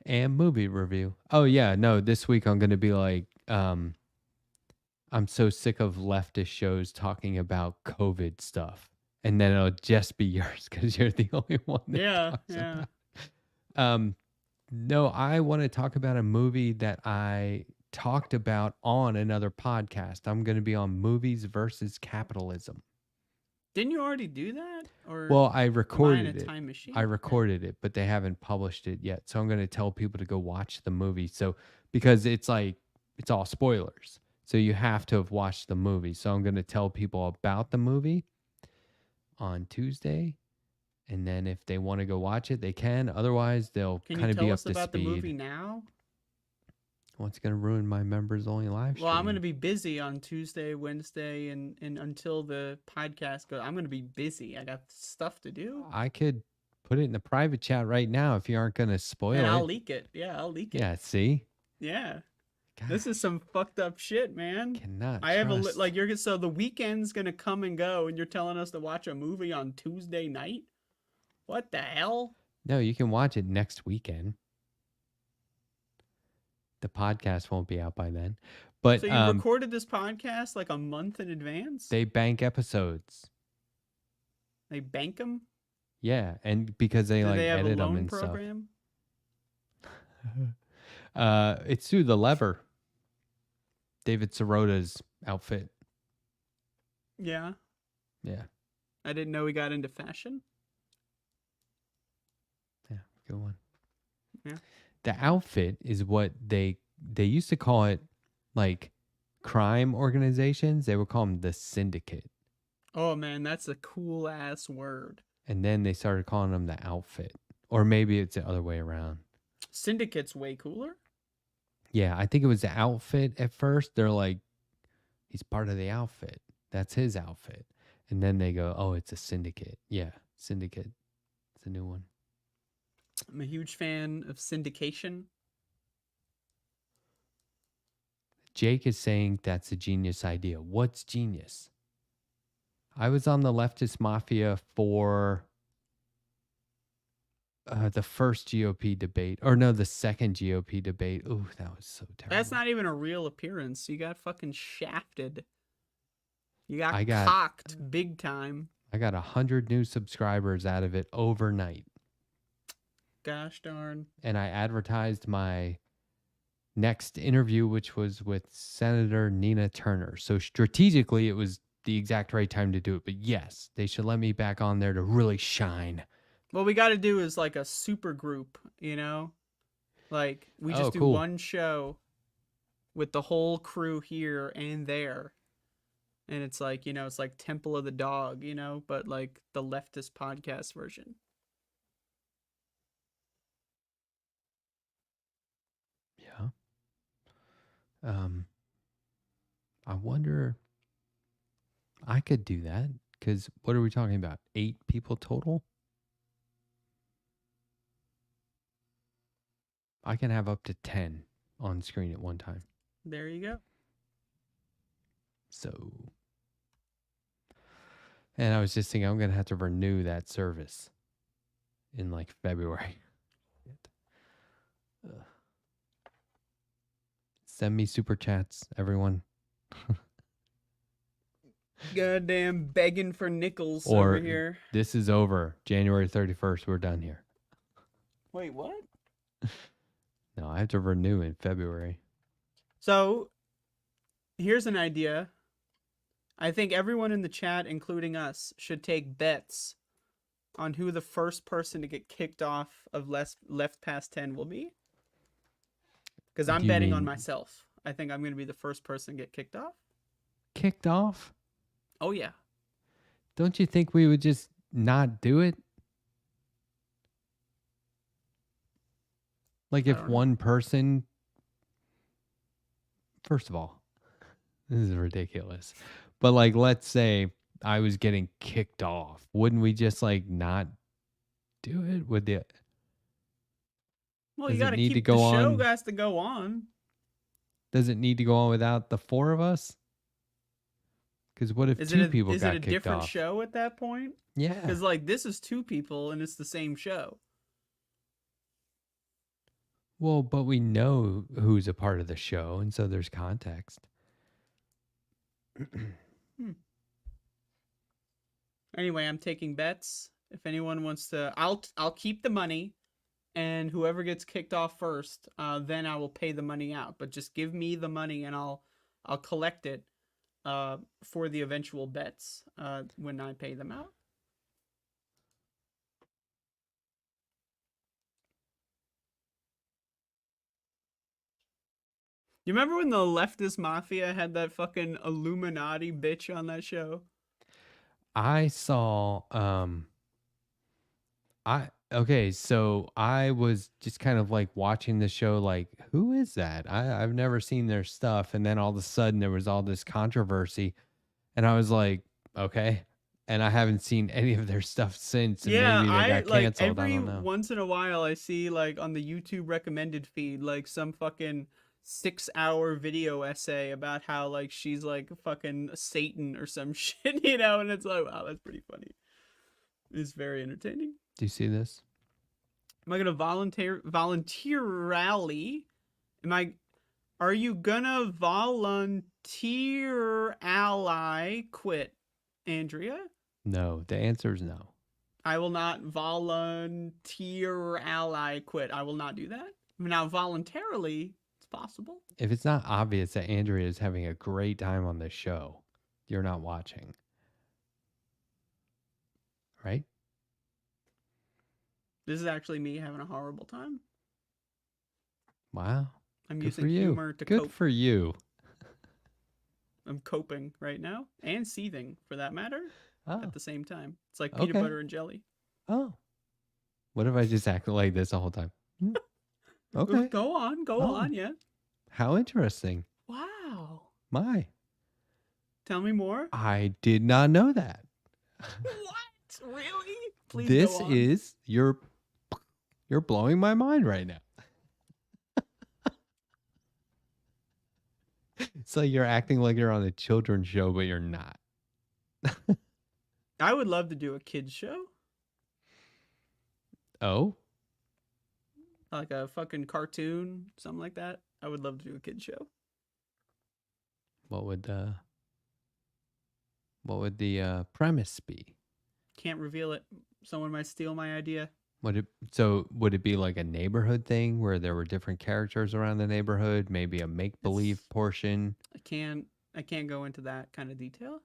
And movie review. Oh yeah, no, this week I'm going to be like I'm so sick of leftist shows talking about COVID stuff. And then it'll just be yours cuz you're the only one that talks about it. No, I want to talk about a movie that I talked about on another podcast. I'm going to be on movies versus capitalism. Didn't you already do that? Or Well, I am I in recorded a it. time machine? I recorded it, but they haven't published it yet. So I'm going to tell people to go watch the movie. So because it's like it's all spoilers. So you have to have watched the movie. So I'm going to tell people about the movie on Tuesday. And then if they want to go watch it, they can. Otherwise, they'll Can kind you of tell be up us to about speed. the movie now? Well, it's going to ruin my members only live stream. Well, I'm going to be busy on Tuesday, Wednesday, and until the podcast goes. I'm going to be busy. I got stuff to do. I could put it in the private chat right now if you aren't going to spoil And it. I'll leak it. Yeah, I'll leak it. Yeah, see? Yeah. God, This is some fucked up shit, man. cannot I have trust. so the weekend's going to come and go, and you're telling us to watch a movie on Tuesday night? What the hell? No, you can watch it next weekend. The podcast won't be out by then. But So you recorded this podcast like a month in advance? they bank episodes. They bank them? Yeah, and because they Do like they have a edit them loan and program? stuff. It's through the lever. David Sirota's outfit. Yeah. Yeah. I didn't know he got into fashion. Yeah, good one. Yeah. The outfit is what they used to call it, like crime organizations. They would call them the syndicate. Oh man, that's a cool ass word. And then they started calling them the outfit. Or maybe it's the other way around. Syndicate's way cooler. Yeah, I think it was the outfit at first. They're like, he's part of the outfit. That's his outfit. And then they go, oh, it's a syndicate. Yeah, syndicate. It's a new one. I'm a huge fan of syndication. Jake is saying that's a genius idea. What's genius? I was on the leftist mafia for the first GOP debate. Or no, the second GOP debate. Ooh, that was so terrible. That's not even a real appearance. You got fucking shafted. You got I got- cocked big time. I got 100 new subscribers out of it overnight. Gosh darn. And I advertised my next interview, which was with Senator Nina Turner. So strategically, it was the exact right time to do it. But yes, they should let me back on there to really shine. What we got to do is like a super group, you know? Like we just do cool. one show with the whole crew here and there. And it's like, you know, it's like Temple of the Dog, you know, but like the leftist podcast version. Yeah. I wonder, I could do that because what are we talking about? 8 people total? I can have up to 10 on screen at one time. There you go. So, and I was just thinking I'm going to have to renew that service in like February. Ugh. Send me super chats, everyone. Goddamn begging for nickels Or over here. this is over. January 31st, we're done here. Wait, what? No, I have to renew in February. So, here's an idea. I think everyone in the chat, including us, should take bets on who the first person to get kicked off of Left Past 10 will be. Because I'm Do you betting on mean myself. I think I'm going to be the first person to get kicked off. kicked off? Oh, yeah. Don't you think we would just not do it? Like I if don't know. one person, first of all, this is ridiculous. But like, let's say I was getting kicked off. Wouldn't we just like not do it? Would the Well, does you it got to need to keep the go show on? has to go on. Does it need to go on without the four of us? Because what if Is two it people a got kicked different off? show at that point? Yeah. Because like this is two people and it's the same show. Well, but we know who's a part of the show, and so there's context. Anyway, I'm taking bets. If anyone wants to, I'll keep the money, and whoever gets kicked off first, then I will pay the money out. But just give me the money, and I'll collect it for the eventual bets when I pay them out. You remember when the leftist mafia had that fucking Illuminati bitch on that show? I saw so I was just kind of like watching the show like, who is that? I've never seen their stuff. And then all of a sudden there was all this controversy and I was like, okay. And I haven't seen any of their stuff since, and Yeah, maybe they got like canceled. I every don't know. once in a while I see like on the YouTube recommended feed like some fucking 6-hour video essay about how like she's like fucking Satan or some shit, you know, and it's like, wow, that's pretty funny. It's very entertaining. Do you see this? Am I gonna voluntarily? Are you gonna volunteer ally quit, Andrea? No, the answer is no. I will not volunteer ally quit. I will not do that. Now, voluntarily, it's possible. If it's not obvious that Andrea is having a great time on this show, you're not watching. Right? This is actually me having a horrible time. Wow. I'm Good using for you. humor to Good cope. for you. I'm coping right now and seething, for that matter, Oh. at the same time. It's like peanut Okay. butter and jelly. Oh. What if I just acted like this the whole time? Okay. Go on, yeah. How interesting. Wow. My. Tell me more. I did not know that. What? Really? Please This go on. is you're blowing my mind right now. It's like you're acting like you're on a children's show, but you're not. I would love to do a kids show. Oh? Like a fucking cartoon, something like that. I would love to do a kids show. What would the premise be? Can't reveal it. Someone might steal my idea. Would it be like a neighborhood thing where there were different characters around the neighborhood, maybe a make-believe portion? I can't go into that kind of detail.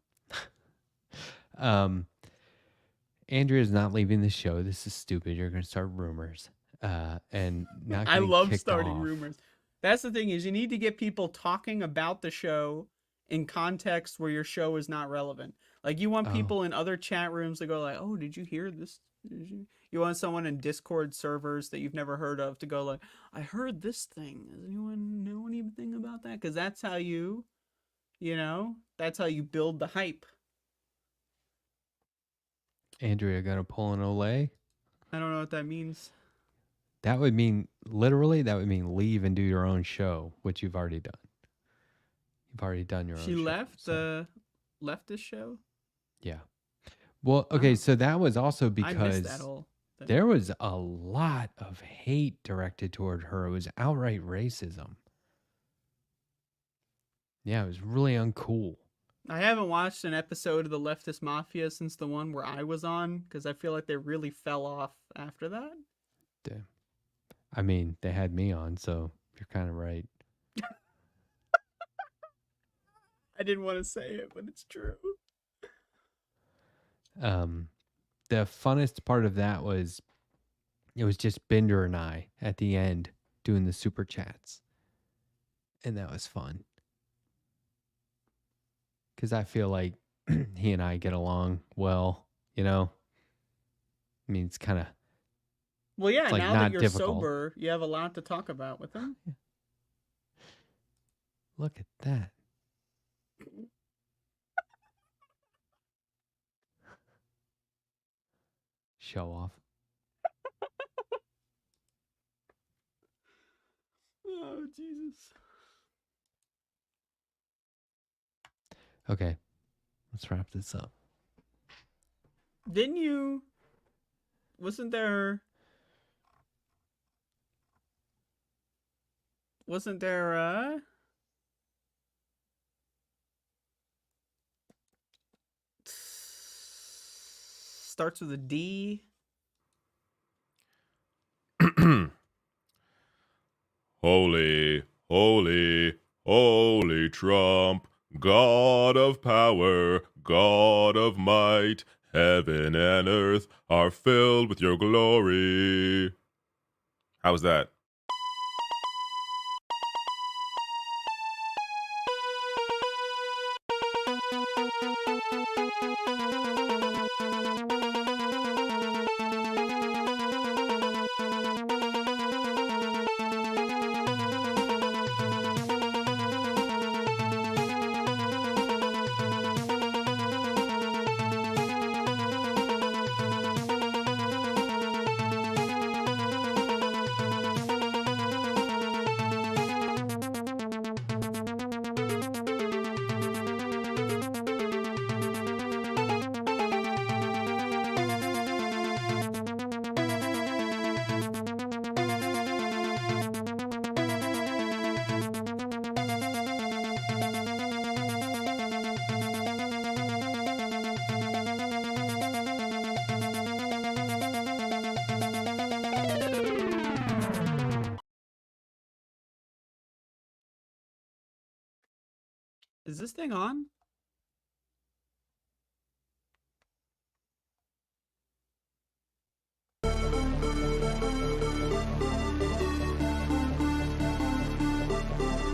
Andrea's not leaving the show. This is stupid. You're going to start rumors. And not I getting love kicked starting off. rumors. That's the thing, is you need to get people talking about the show in context where your show is not relevant. Like you want people in other chat rooms to go like, "Oh, did you hear this?" You want someone in Discord servers that you've never heard of to go like, "I heard this thing. Does anyone know anything about that?" Because that's how that's how you build the hype. Andrea gonna pull an Olay? I don't know what that means. That would mean leave and do your own show, which you've already done. You've already done your own show. She left this show? Yeah. Well, okay, so that was also I missed because that whole thing. there was a lot of hate directed toward her. It was outright racism. Yeah, it was really uncool. I haven't watched an episode of the Leftist Mafia since the one where I was on, because I feel like they really fell off after that. Damn. I mean, they had me on, so you're kind of right. I didn't want to say it, but it's true. The funnest part of that was it was just Bender and I at the end doing the super chats. And that was fun. Because I feel like he and I get along well, you know? I mean, it's kind of... Well, yeah, It's, like, now not that you're difficult. sober, you have a lot to talk about with him. Look at that. Show off. Oh, Jesus. Okay. Let's wrap this up. Didn't you... Wasn't there... Starts with a D. Holy, holy, holy Trump, God of power, God of might, heaven and earth are filled with your glory. How was that? Is this thing on?